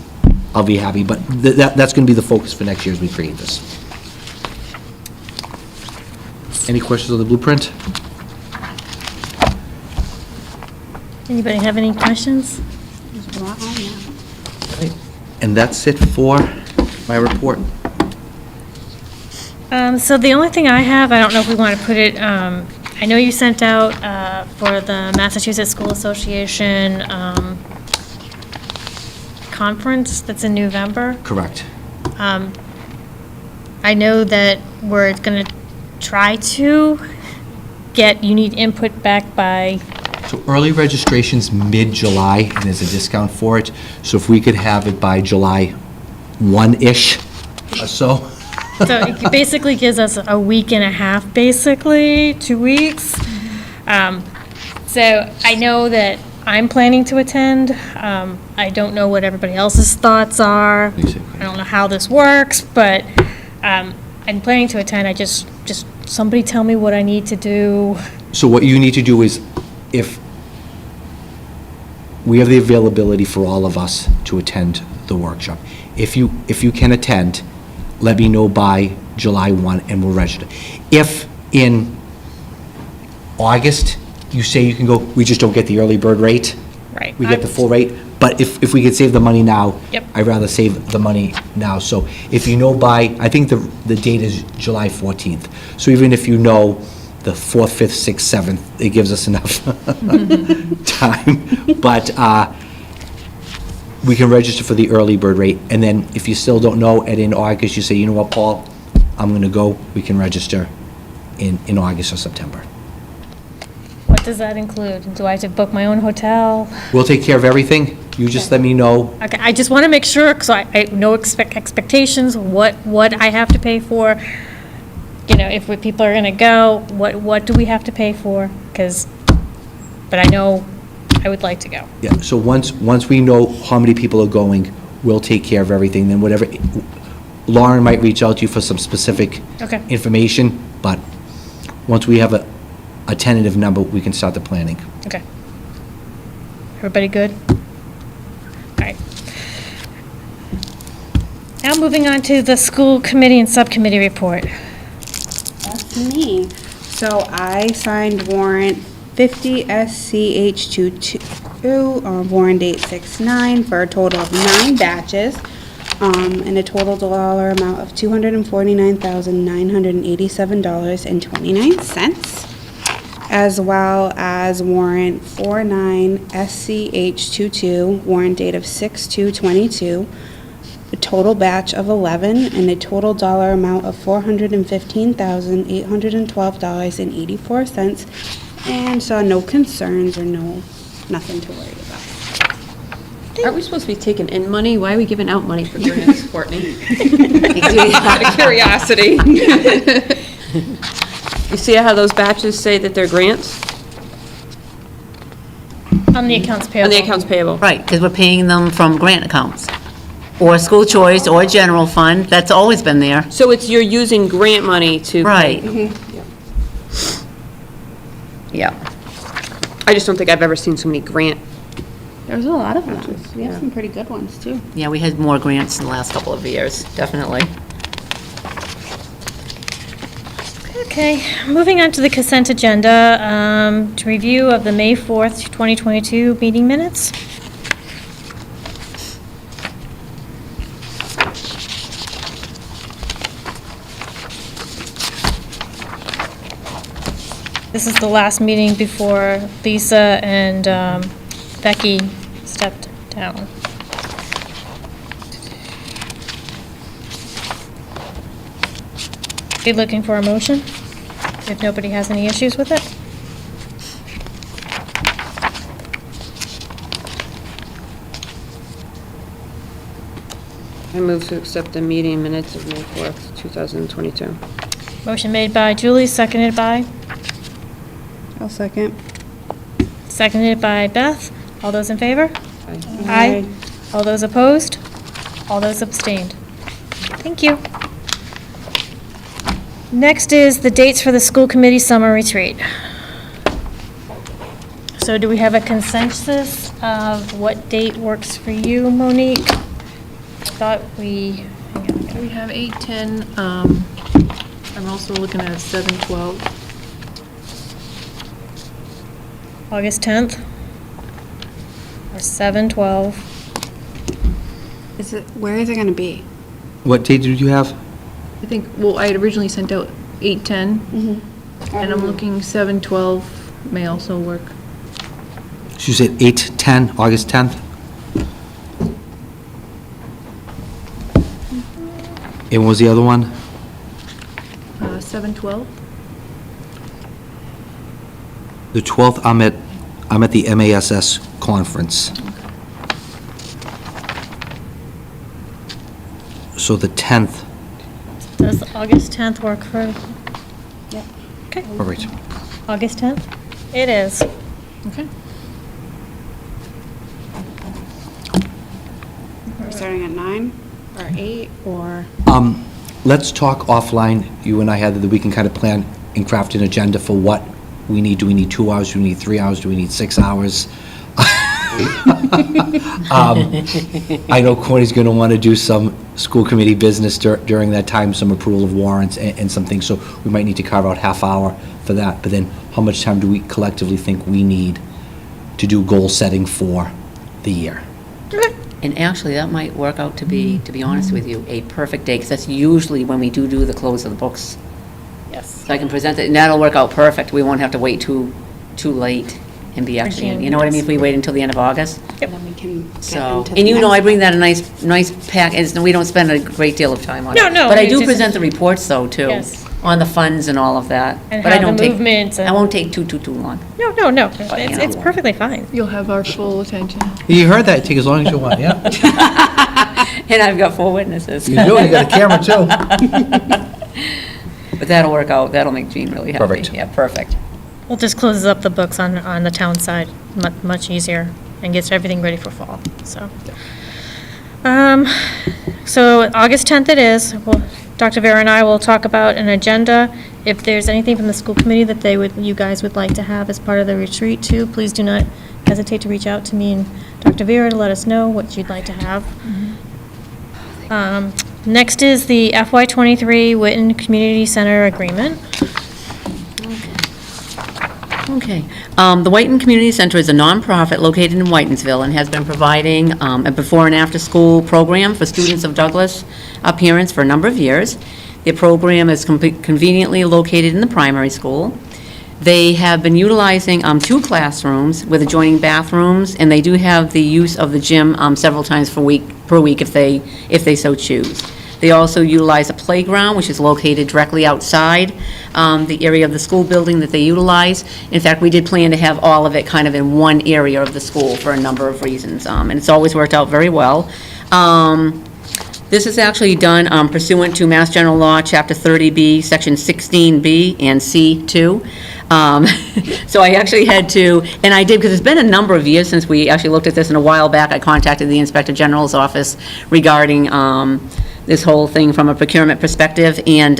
I'll be happy, but that's going to be the focus for next year as we create this. Any questions on the blueprint? Anybody have any questions? There's a lot on there. And that's it for my report. So the only thing I have, I don't know if we want to put it, I know you sent out for the Massachusetts School Association conference that's in November. Correct. I know that we're going to try to you need input back by, So early registration's mid-July, and there's a discount for it. So if we could have it by July 1-ish or so. so it basically gives us a week and a half, basically, 2 weeks. So I know that I'm planning to attend. I don't know what everybody else's thoughts are. I don't know how this works, but I'm planning to attend. I just somebody tell me what I need to do. So what you need to do is, if we have the availability for all of us to attend the workshop, if you can attend, let me know by July 1 and we'll register. If in August, you say you can go, we just don't get the early bird rate. Right. We get the full rate, but if we could save the money now. Yep. I'd rather save the money now. So if you know by, I think the date is July 14th. So even if you know the 4th, 5th, 6th, 7th, it gives us enough time. But we can register for the early bird rate, and then if you still don't know, and in August, you say, you know what, Paul, I'm gonna go, we can register in August or September. What does that include? Do I have to book my own hotel? We'll take care of everything, you just let me know. Okay, I just want to make sure, because I know expectations, what I have to pay for. You know, if people are going to go, what do we have to pay for? But I know I would like to go. Yeah, so once we know how many people are going, we'll take care of everything, then whatever, Lauren might reach out to you for some specific Okay. information, but once we have a tentative number, we can start the planning. Okay. Everybody good? All right. Now moving on to the school committee and subcommittee report. That's me. So I signed warrant 50 SCH22, warrant date 6/9, for a total of 9 batches, and a total dollar amount of $249,987.29, as well as warrant 49 SCH22, warrant date of 6/2/22, a total batch of 11, and a total dollar amount of $415,812.84, and saw no concerns or nothing to worry about. Aren't we supposed to be taking in money? Why are we giving out money for grants, Courtney? Out of curiosity. You see how those batches say that they're grants? On the accounts payable. On the accounts payable. Right, because we're paying them from grant accounts, or school choice, or general fund, that's always been there. So you're using grant money to. Right. Yeah. I just don't think I've ever seen so many grant. There's a lot of them. We have some pretty good ones, too. Yeah, we had more grants in the last couple of years, definitely. Okay, moving on to the consent agenda, to review of the May 4th, 2022 meeting minutes. This is the last meeting before Lisa and Becky stepped down. Be looking for a motion, if nobody has any issues with it. I move to accept the meeting minutes of May 4th, 2022. Motion made by Julie, seconded by I'll second. seconded by Beth. All those in favor? Aye. All those opposed? All those abstained? Thank you. Next is the dates for the school committee summer retreat. So do we have a consensus of what date works for you, Monique? I thought we, We have 8:10, I'm also looking at 7:12. August 10th? Or 7/12? Where is it gonna be? What date did you have? I think, well, I had originally sent out 8:10, and I'm looking 7:12 may also work. So you said 8/10, August 10th? And what was the other one? 7:12? The 12th, I'm at the MASS conference. So the 10th, Does August 10th work for? all right. August 10th? It is. Okay. We're starting at 9 or 8 or? Let's talk offline, you and I, Heather, that we can kind of plan and craft an agenda for what we need. Do we need 2 hours? Do we need 3 hours? Do we need 6 hours? I know Courtney's going to want to do some school committee business during that time, some approval of warrants and some things, so we might need to carve out half hour for that. But then, how much time do we collectively think we need to do goal setting for the year? And actually, that might work out to be honest with you, a perfect day, because that's usually when we do the close of the books. Yes. So I can present it, and that'll work out perfect. We won't have to wait too late and be actually, you know what I mean, if we wait until the end of August? And then we can get So, into the and you know, next I bring that a nice pack, and we don't spend a great deal of time on it. No, But I we do just- present the reports, though, too. Yes. On the funds and all of that. And But I how the don't take- movements and- I won't take too long. No. But, you It's know. perfectly fine. You'll have our full attention. You heard that, take as long as you want, yeah. And I've got 4 witnesses. You do, you got a camera too. But that'll work out, that'll make Jean really happy. Perfect. Yeah, perfect. Well, just closes up the books on the town side much easier and gets everything ready for fall, so. So August 10th it is. Well, Dr. Vera and I will talk about an agenda. If there's anything from the school committee that you guys would like to have as part of the retreat too, please do not hesitate to reach out to me and Dr. Vera to let us know what you'd like to have. Next is the FY23 Witten Community Center Agreement. Okay. The Whiten Community Center is a nonprofit located in Whitensville and has been providing a before and after school program for students of Douglas parents for a number of years. The program is conveniently located in the primary school. They have been utilizing 2 classrooms with adjoining bathrooms, and they do have the use of the gym several times per week if they so choose. They also utilize a playground, which is located directly outside the area of the school building that they utilize. In fact, we did plan to have all of it kind of in one area of the school for a number of reasons, and it's always worked out very well. This is actually done pursuant to Mass General Law, Chapter 30B, Section 16B and C2. So I actually had to, and I did, because it's been a number of years since we actually looked at this, and a while back I contacted the Inspector General's office regarding this whole thing from a procurement perspective, and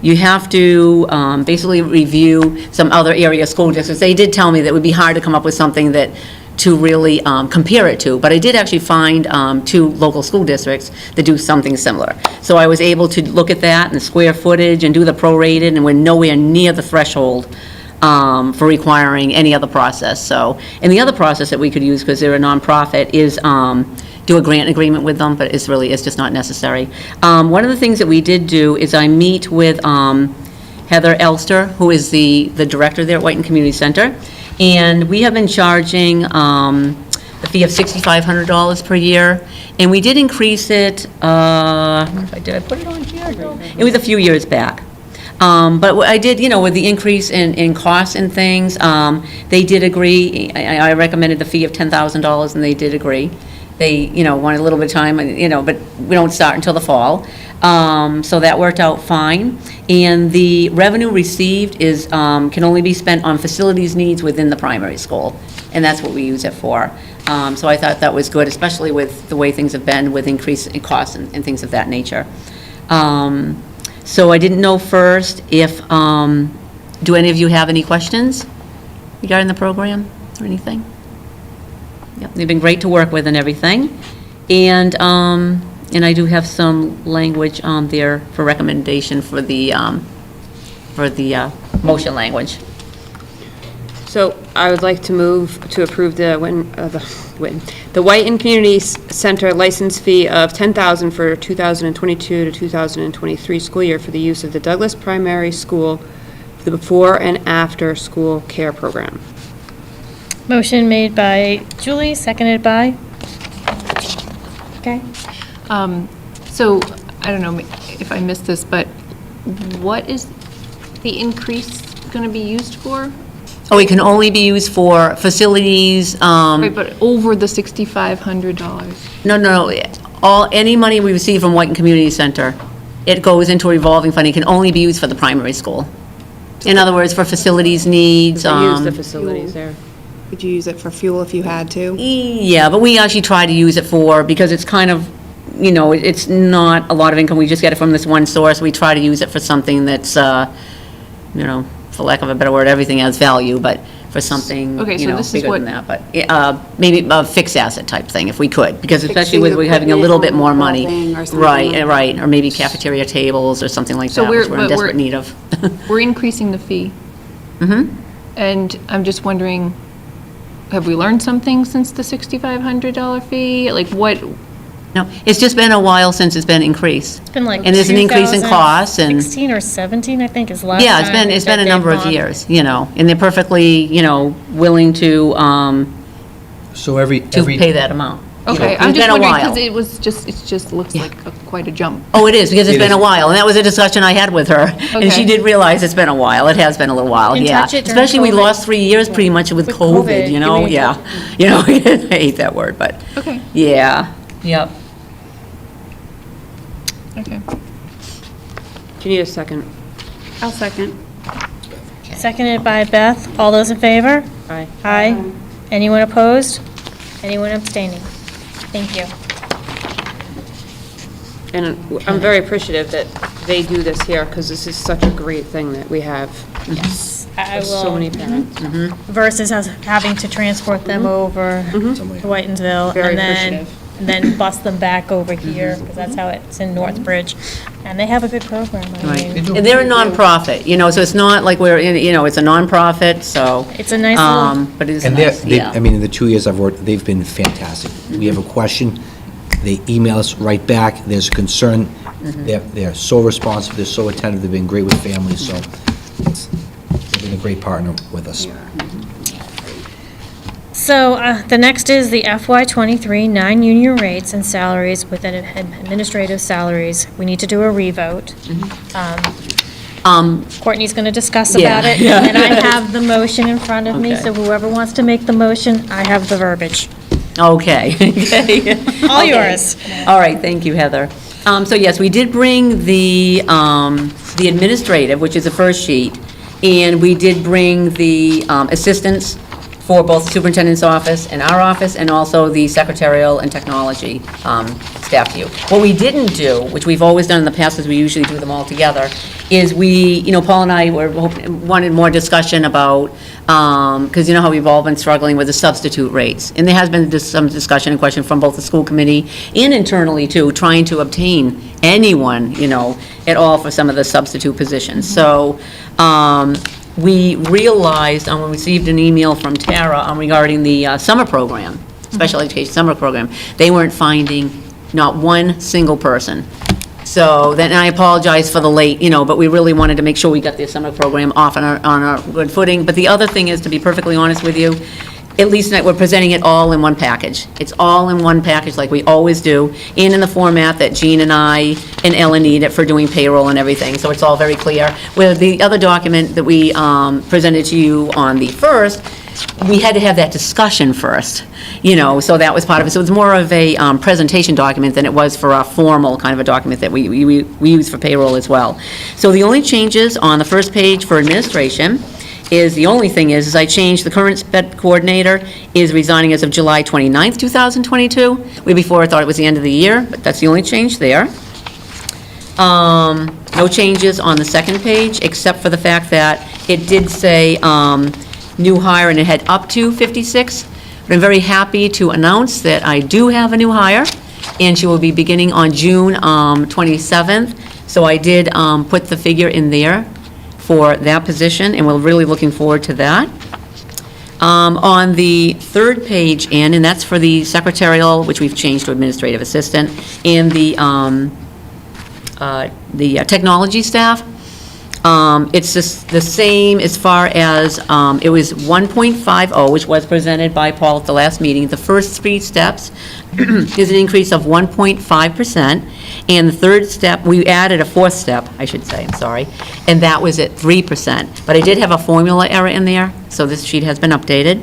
you have to basically review some other area school districts. They did tell me that it would be hard to come up with something that to really compare it to, but I did actually find 2 local school districts that do something similar. So I was able to look at that and the square footage and do the prorated, and we're nowhere near the threshold for requiring any other process. So, and the other process that we could use, because they're a nonprofit, is do a grant agreement with them, but it's just not necessary. One of the things that we did do is I meet with Heather Elster, who is the director there at Whiten Community Center, and we have been charging a fee of $6,500 per year, and we did increase it, did I put it on here? No. It was a few years back. But I did, with the increase in costs and things, they did agree. I recommended the fee of $10,000, and they did agree. they, wanted a little bit of time, and but we don't start until the fall. So that worked out fine. And the revenue received is, can only be spent on facilities needs within the primary school, and that's what we use it for. So I thought that was good, especially with the way things have been with increase in costs and things of that nature. So I didn't know first if, do any of you have any questions regarding the program or anything? Yep, they've been great to work with and everything. And I do have some language on there for recommendation for the motion language. So I would like to move to approve the Whiten Community Center license fee of $10,000 for 2022 to 2023 school year for the use of the Douglas Primary School for the before and after school care program. Motion made by Julie, seconded by? Okay. So, I don't know if I missed this, but what is the increase going to be used for? Oh, it can only be used for facilities, Right, but over the $6,500? no, any money we receive from Whiten Community Center, it goes into a revolving fund. It can only be used for the primary school. In other words, for facilities needs. Use the facilities there. Would you use it for fuel if you had to? Yeah, but we actually try to use it for, because it's kind of, it's not a lot of income. We just get it from this one source. We try to use it for something that's, for lack of a better word, everything has value, but for something, Okay, so this is bigger what- than that. But maybe a fixed asset type thing, if we could, because especially Fixing with we having a little bit more money. equipment or something Right, like that. right, or maybe cafeteria tables or something like So that, which we're in but desperate need of. We're increasing the fee. Mm-hmm. And I'm just wondering, have we learned something since the $6,500 fee? Like what, No, it's just been a while since it's been increased. It's been like And there's an increase in costs and. 2016 or 17, I think, is last Yeah, time it's been a that number they've of gone. years, and they're perfectly, willing to So every pay that amount. okay, It's I'm been just a wondering, while. because it just looks like quite a jump. Oh, it is, because it's It been a is. while, and that was a discussion I had with her, and she Okay. did realize it's been a while, it has been a little while, And yeah. touch it during Especially we COVID. lost 3 years pretty much with With COVID, COVID, you know, you mean- yeah. I hate that word, but, Okay, yeah, yep. okay. Do you need a second? I'll second. Seconded by Beth. All those in favor? Aye. Aye. Anyone opposed? Anyone abstaining? Thank you. And I'm very appreciative that they do this here, because this is such a great thing that we have. Yes. I for so many will, parents. versus us having to transport them over to Whitensville Very and then, appreciative. and then bus them back over here, because that's how it's in Northbridge. And they have a good program. I Right. mean, And they're a nonprofit, so it's not like we're in, it's a nonprofit, so. It's a nice little, But it is And nice, they, yeah. I mean, in the 2 years I've worked, they've been fantastic. We have a question, they email us right back, there's concern, they're so responsive, they're so attentive, they've been great with families, so they've been a great partner with us. so the next is the FY '23 non-union rates and salaries within administrative salaries. We need to do a revote. Courtney's going to discuss Yeah, about it. yeah. And I have the motion in front of me, Okay. so whoever wants to make the motion, I have the verbiage. Okay. All Okay. yours. All right, thank you, Heather. So yes, we did bring the administrative, which is the first sheet, and we did bring the assistants for both the superintendent's office and our office, and also the secretarial and technology staff view. What we didn't do, which we've always done in the past, is we usually do them all together, is Paul and I wanted more discussion about, because you know how we've all been struggling with the substitute rates. And there has been some discussion and question from both the school committee and internally too, trying to obtain anyone, at all for some of the substitute positions. So, we realized, we received an email from Tara regarding the summer program, special education summer program. They weren't finding not one single person. So then, and I apologize for the late, but we really wanted to make sure we got the summer program off on a good footing. But the other thing is, to be perfectly honest with you, at least tonight, we're presenting it all in one package. It's all in one package like we always do, and in the format that Jean and I and Ellen need it for doing payroll and everything, so it's all very clear. Where the other document that we presented to you on the 1st we had to have that discussion first, so that was part of it. So it was more of a presentation document than it was for a formal kind of a document that we use for payroll as well. So the only changes on the first page for administration is I changed the current sped coordinator is resigning as of July 29th, 2022. We before thought it was the end of the year, but that's the only change there. No changes on the second page, except for the fact that it did say new hire, and it had up to 56. But I'm very happy to announce that I do have a new hire, and she will be beginning on June 27th. So I did put the figure in there for that position, and we're really looking forward to that. On the third page, and that's for the secretarial, which we've changed to administrative assistant, and the technology staff. It's just the same as far as, it was 1.50, which was presented by Paul at the last meeting. The first 3 steps is an increase of 1.5%, and the third step, we added a 4th step, I should say, I'm sorry, and that was at 3%. But I did have a formula error in there, so this sheet has been updated.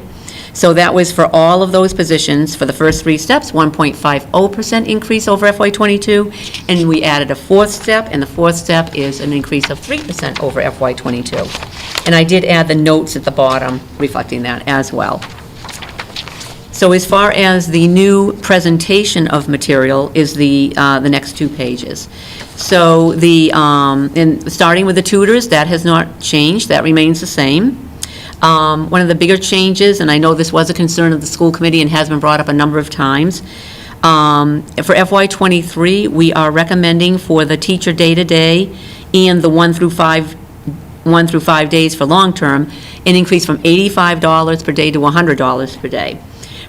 So that was for all of those positions, for the first 3 steps, 1.50% increase over FY '22, and we added a 4th step, and the 4th step is an increase of 3% over FY '22. And I did add the notes at the bottom reflecting that as well. So as far as the new presentation of material is the next 2 pages. So starting with the tutors, that has not changed, that remains the same. One of the bigger changes, and I know this was a concern of the school committee and has been brought up a number of times, for FY '23, we are recommending for the teacher day-to-day and the 1 through 5 days for long-term, an increase from $85 per day to $100 per day.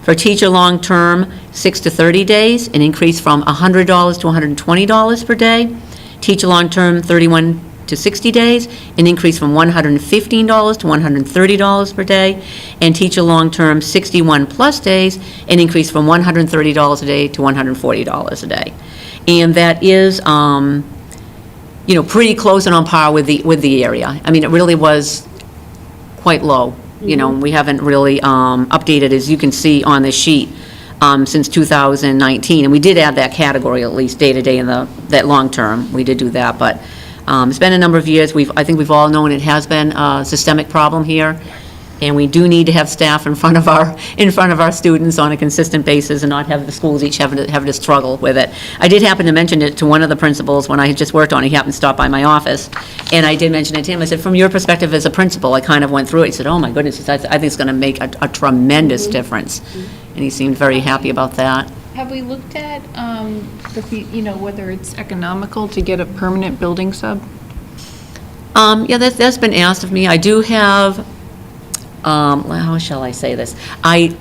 For teacher long-term, 6 to 30 days, an increase from $100 to $120 per day. Teacher long-term, 31 to 60 days, an increase from $115 to $130 per day, and teacher long-term 61-plus days, an increase from $130 a day to $140 a day. And that is, pretty close and on par with the area. I mean, it really was quite low. We haven't really updated, as you can see on the sheet, since 2019, and we did add that category, at least day-to-day in that long-term. We did do that, but it's been a number of years. I think we've all known it has been a systemic problem here, and we do need to have staff in front of our students on a consistent basis and not have the schools each having to struggle with it. I did happen to mention it to one of the principals when I had just worked on it. He happened to stop by my office, and I did mention it to him. I said, from your perspective as a principal, I kind of went through it. He said, oh my goodness, I think it's going to make a tremendous difference, and he seemed very happy about that. Have we looked at, whether it's economical to get a permanent building sub? Yeah, that's been asked of me. I do have, how shall I say this? I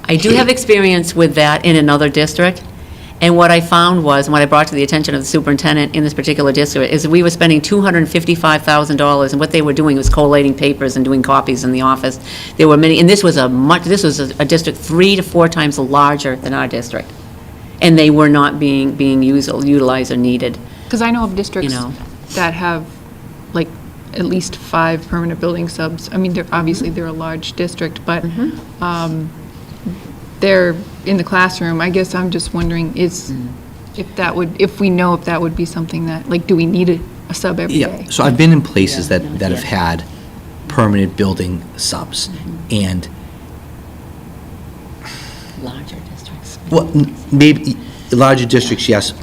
do have experience with that in another district, and what I found was, and what I brought to the attention of the superintendent in this particular district, is we were spending $255,000, and what they were doing was collating papers and doing copies in the office. There were many, and this was a district 3 to 4 times larger than our district, and they were not being utilized or needed. Because I know of districts that have, like, at least 5 permanent building subs. I mean, they're a large district, but they're in the classroom. I guess I'm just wondering if we know if that would be something that, like, do we need a sub every day? So I've been in places that have had permanent building subs, and Larger districts. well, maybe larger districts, yes,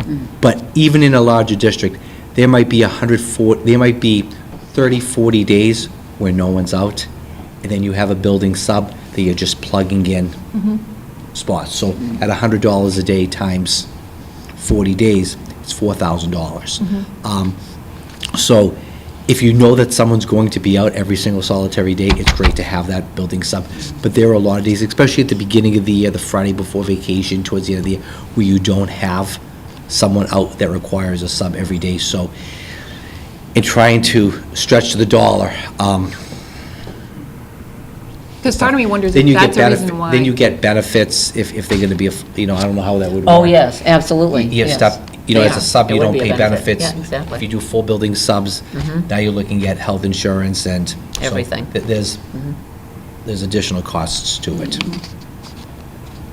but even in a larger district, there might be 30, 40 days where no one's out, and then you have a building sub that you're just plugging in spots. So at $100 a day times 40 days, it's $4,000. So if you know that someone's going to be out every single solitary day, it's great to have that building sub. But there are a lot of days, especially at the beginning of the year, the Friday before vacation, towards the end of the year, where you don't have someone out that requires a sub every day. So in trying to stretch to the dollar, Because part of me wonders then if you get that's a reason why. then you get benefits if they're going to be, I don't know how that would work. Oh, yes, absolutely. You have yes. stuff, as a sub, It you would don't be a pay benefit. benefits. Yeah, exactly. If you do full building subs, now you're looking at health insurance and. so Everything. There's there's additional costs to it.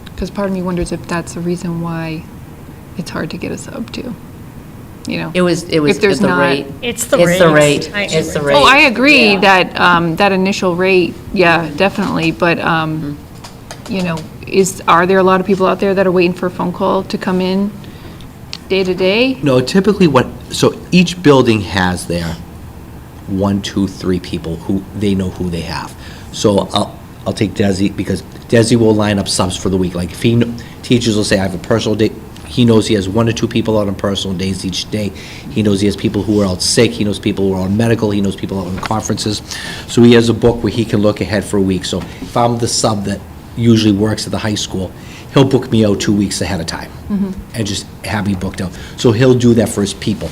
Because part of me wonders if that's the reason why it's hard to get a sub too, you know? It was If there's the not- rate. It's the It's the rate. rate. It's the rate. Oh, I agree that, that initial rate, yeah, definitely, but, you know, are there a lot of people out there that are waiting for a phone call to come in day to day? No, typically so each building has their 1, 2, 3 people who, they know who they have. So I'll take Desi, because Desi will line up subs for the week. Like, if teachers will say, I have a personal day, he knows he has 1 or 2 people out on personal days each day. He knows he has people who are out sick, he knows people who are on medical, he knows people out on conferences. So he has a book where he can look ahead for a week. So if I'm the sub that usually works at the high school, he'll book me out 2 weeks ahead of time and just have me booked out. So he'll do that for his people.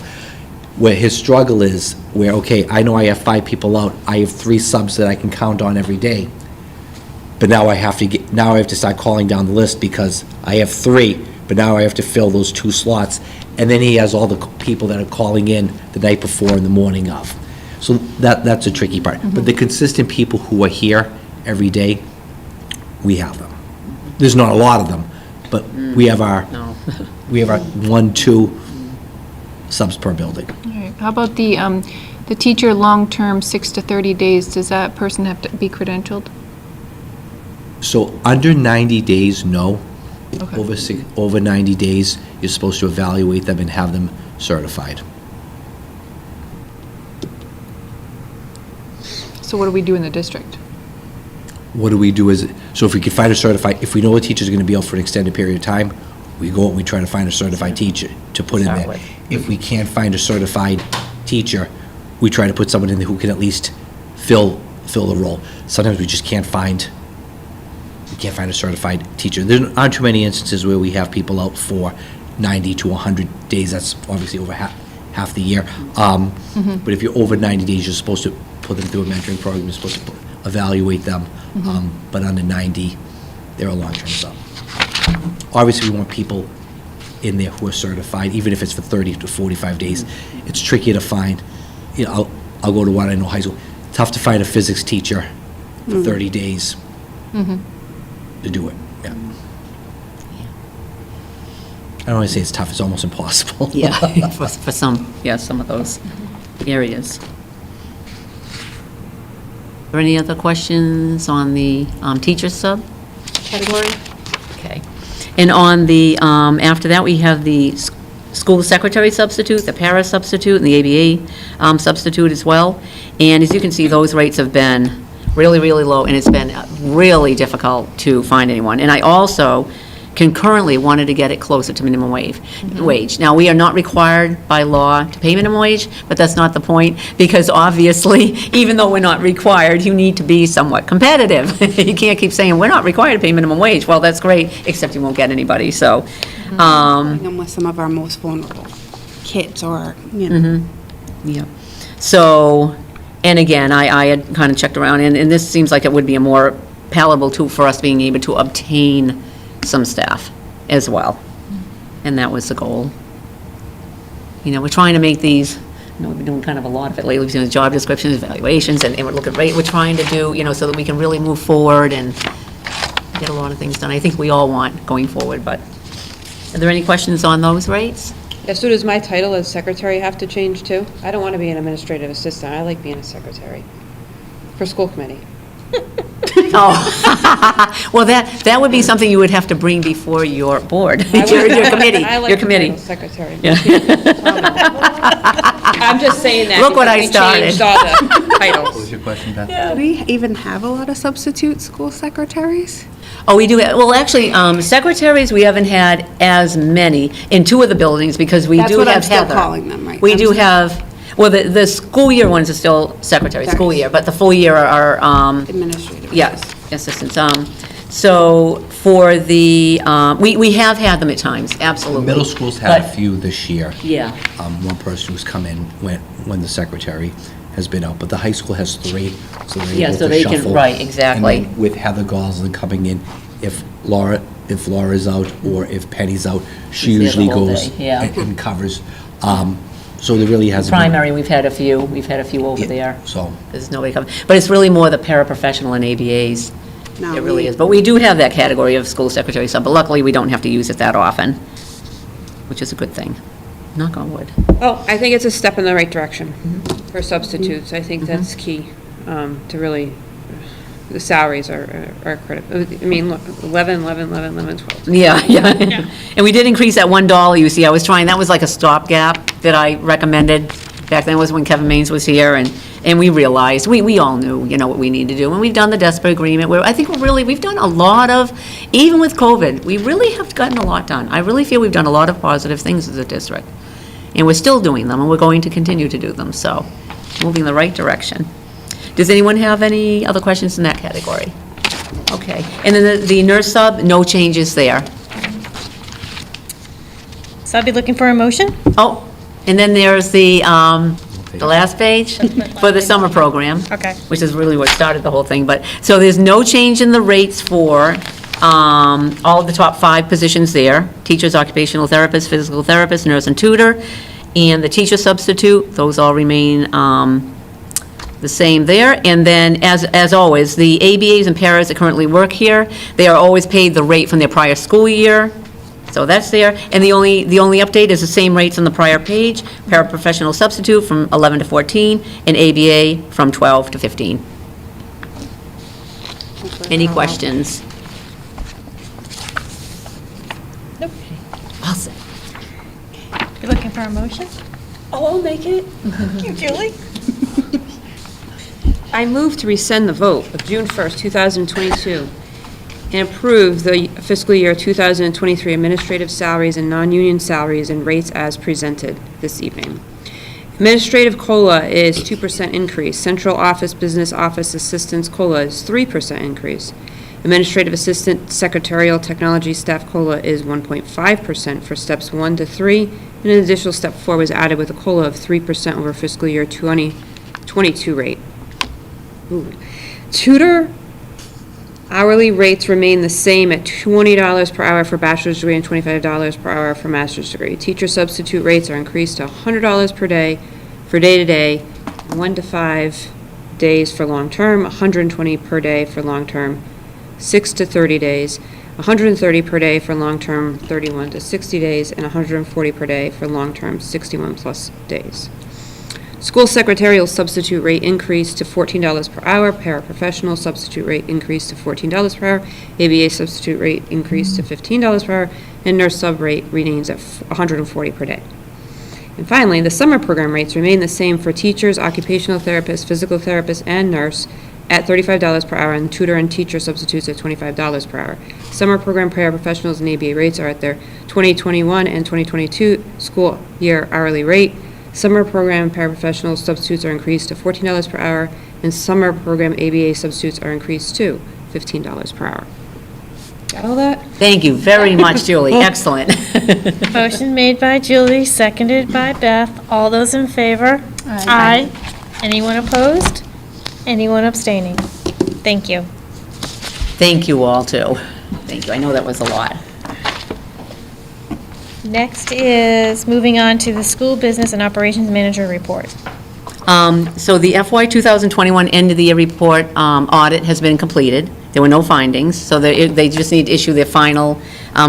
Where his struggle is, where, okay, I know I have 5 people out, I have 3 subs that I can count on every day, but now I have to start calling down the list because I have 3, but now I have to fill those 2 slots, and then he has all the people that are calling in the night before and the morning of. So that's a tricky part. But the consistent people who are here every day, we have them. There's not a lot of them, but we have our, we have our 1, 2 subs per building. All right. How about the teacher long-term 6 to 30 days, does that person have to be credentialed? So under 90 days, no. Okay. Over 90 days, you're supposed to evaluate them and have them certified. So what do we do in the district? What do we do so if we can find a certified, if we know a teacher's gonna be out for an extended period of time, we go and we try to find a certified teacher to put in Start there. with. If we can't find a certified teacher, we try to put someone in there who can at least fill the role. Sometimes we just can't find a certified teacher. There aren't too many instances where we have people out for 90 to 100 days. That's obviously over half the year. But if you're over 90 days, you're supposed to put them through a mentoring program. You're supposed to evaluate them. But under 90, they're a long-term sub. Obviously, we want people in there who are certified, even if it's for 30 to 45 days. It's tricky to find. You know, I'll go to what I know high school. Tough to find a physics teacher for 30 days to do it. Yeah. I don't want to say it's tough. It's almost impossible. Yeah, for some of those areas. Are there any other questions on the teacher sub category? Okay. And on the, after that, we have the school secretary substitute, the para substitute, and the ABA substitute as well. And as you can see, those rates have been really, really low, and it's been really difficult to find anyone. And I also concurrently wanted to get it closer to minimum wage. Now, we are not required by law to pay minimum wage, but that's not the point, because obviously, even though we're not required, you need to be somewhat competitive. You can't keep saying, we're not required to pay minimum wage. Well, that's great, except you won't get anybody, so. Them with some of our most vulnerable kids or, you know. Yeah. So, and again, I had kind of checked around, and this seems like it would be a more palatable tool for us being able to obtain some staff as well. And that was the goal. You know, we're trying to make these, you know, we've been doing kind of a lot of it lately, you know, job descriptions, evaluations, and we're looking at rate, we're trying to do, you know, so that we can really move forward and get a lot of things done. I think we all want going forward, but are there any questions on those rates? Yeah, so does my title as secretary have to change too? I don't want to be an administrative assistant. I like being a secretary for school committee. Oh, well, that would be something you would have to bring before your board, your committee, I like your the committee. title secretary. I'm just saying that. Look what because I we started. changed all the titles. What's your question, Beth? Do we even have a lot of substitute school secretaries? Oh, we do, well, actually, secretaries, we haven't had as many in 2 of the buildings, because we That's do what I'm have still Heather. calling them, right? We I'm do still- have, well, the school year ones are still secretary, school Secretaries. year, but the full year are, Administrative. yes, assistants. So for the, we have had them at times, absolutely. Middle schools had a But- few this year. Yeah. One person who's come in when the secretary has been out, but the high school has 3, so they're Yeah, able so to they can- shuffle. right, exactly. And then with Heather Goslin coming in, if Laura's out or if Penny's out, she She's there the usually whole goes day, yeah. and covers. So there really hasn't been. Primary, we've had a few over there. So, There's nobody coming. But it's really more the paraprofessional and ABAs. No, It really we- is. But we do have that category of school secretary sub, but luckily, we don't have to use it that often, which is a good thing. Knock on wood. Well, I think it's a step in the right direction for substitutes. I think that's key, to really, the salaries are critical. I mean, look, 11, 12. Yeah, yeah. And we did increase that $1, you see, I was trying, that was like a stopgap that I recommended. Back then was when Kevin Maines was here, and we realized, we all knew, what we need to do. And we've done the DESPA agreement, where I think we've done a lot of, even with COVID, we really have gotten a lot done. I really feel we've done a lot of positive things as a district. And we're still doing them, and we're going to continue to do them, so moving in the right direction. Does anyone have any other questions in that category? Okay, and then the nurse sub, no changes there. So I'll be looking for a motion. Oh, and then there's the last page for the summer program. Okay. Which is really what started the whole thing, but, so there's no change in the rates for all of the top 5 positions there: teachers, occupational therapist, physical therapist, nurse and tutor, and the teacher substitute, those all remain the same there. And then, as always, the ABAs and paras that currently work here, they are always paid the rate from their prior school year. So that's there. And the only update is the same rates on the prior page: paraprofessional substitute from 11 to 14, and ABA from 12 to 15. Any questions? Nope. All set. Be looking for a motion. Oh, I'll make it. Julie? I move to rescind the vote of June 1st, 2022, and approve the fiscal year 2023 administrative salaries and non-union salaries and rates as presented this evening. Administrative COLA is 2% increase. Central office, business office assistants COLA is 3% increase. Administrative assistant secretarial technology staff COLA is 1.5% for steps 1 to 3, and an additional step 4 was added with a COLA of 3% over fiscal year 2022 rate. Ooh. Tutor hourly rates remain the same at $20 per hour for bachelor's degree and $25 per hour for master's degree. Teacher substitute rates are increased to $100 per day for day-to-day, 1 to 5 days for long-term, $120 per day for long-term, 6 to 30 days, $130 per day for long-term, 31 to 60 days, and $140 per day for long-term, 61 plus days. School secretarial substitute rate increased to $14 per hour, paraprofessional substitute rate increased to $14 per hour, ABA substitute rate increased to $15 per hour, and nurse sub rate remains at $140 per day. And finally, the summer program rates remain the same for teachers, occupational therapists, physical therapists, and nurse at $35 per hour, and tutor and teacher substitutes at $25 per hour. Summer program paraprofessionals and ABA rates are at their 2021 and 2022 school year hourly rate. Summer program paraprofessional substitutes are increased to $14 per hour, and summer program ABA substitutes are increased to $15 per hour. Got all that? Thank you very much, Julie. Excellent. Motion made by Julie, seconded by Beth. All those in favor? Aye. Anyone opposed? Anyone abstaining? Thank you. Thank you all, too. Thank you. I know that was a lot. Next is moving on to the school business and operations manager report. So the FY 2021 end of the year report audit has been completed. There were no findings, so they just need to issue their final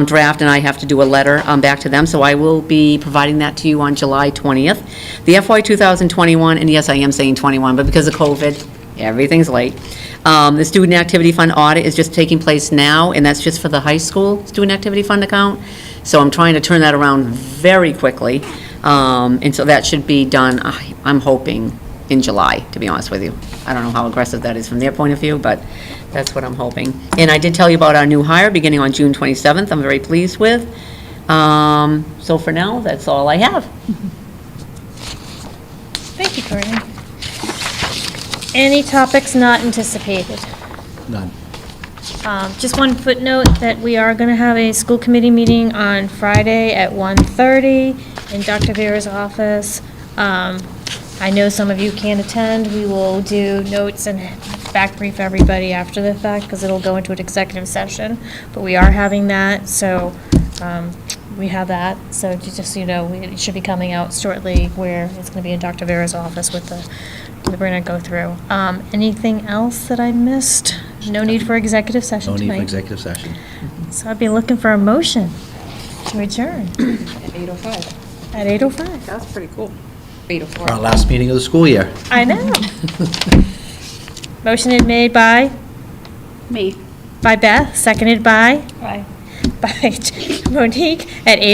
draft, and I have to do a letter back to them. So I will be providing that to you on July 20th. The FY 2021, and yes, I am saying 21, but because of COVID, everything's late. The student activity fund audit is just taking place now, and that's just for the high school student activity fund account. So I'm trying to turn that around very quickly. And so that should be done, I'm hoping, in July, to be honest with you. I don't know how aggressive that is from their point of view, but that's what I'm hoping. And I did tell you about our new hire beginning on June 27th, I'm very pleased with. So for now, that's all I have. Thank you, Courtney. Any topics not anticipated? None. Just one footnote that we are going to have a school committee meeting on Friday at 1:30 in Dr. Vera's office. I know some of you can't attend. We will do notes and back brief everybody after the fact because it'll go into an executive session. But we are having that, so we have that. So just so you know, it should be coming out shortly, where it's going to be in Dr. Vera's office with we're going to go through. Anything else that I missed? No need for executive session No need tonight. for executive session. So I'd be looking for a motion to adjourn At 8:05. at 8:05. That's pretty cool. 8:04. Our last meeting of the school year. I know. Motion is made by Me. Beth, seconded by? By Monique at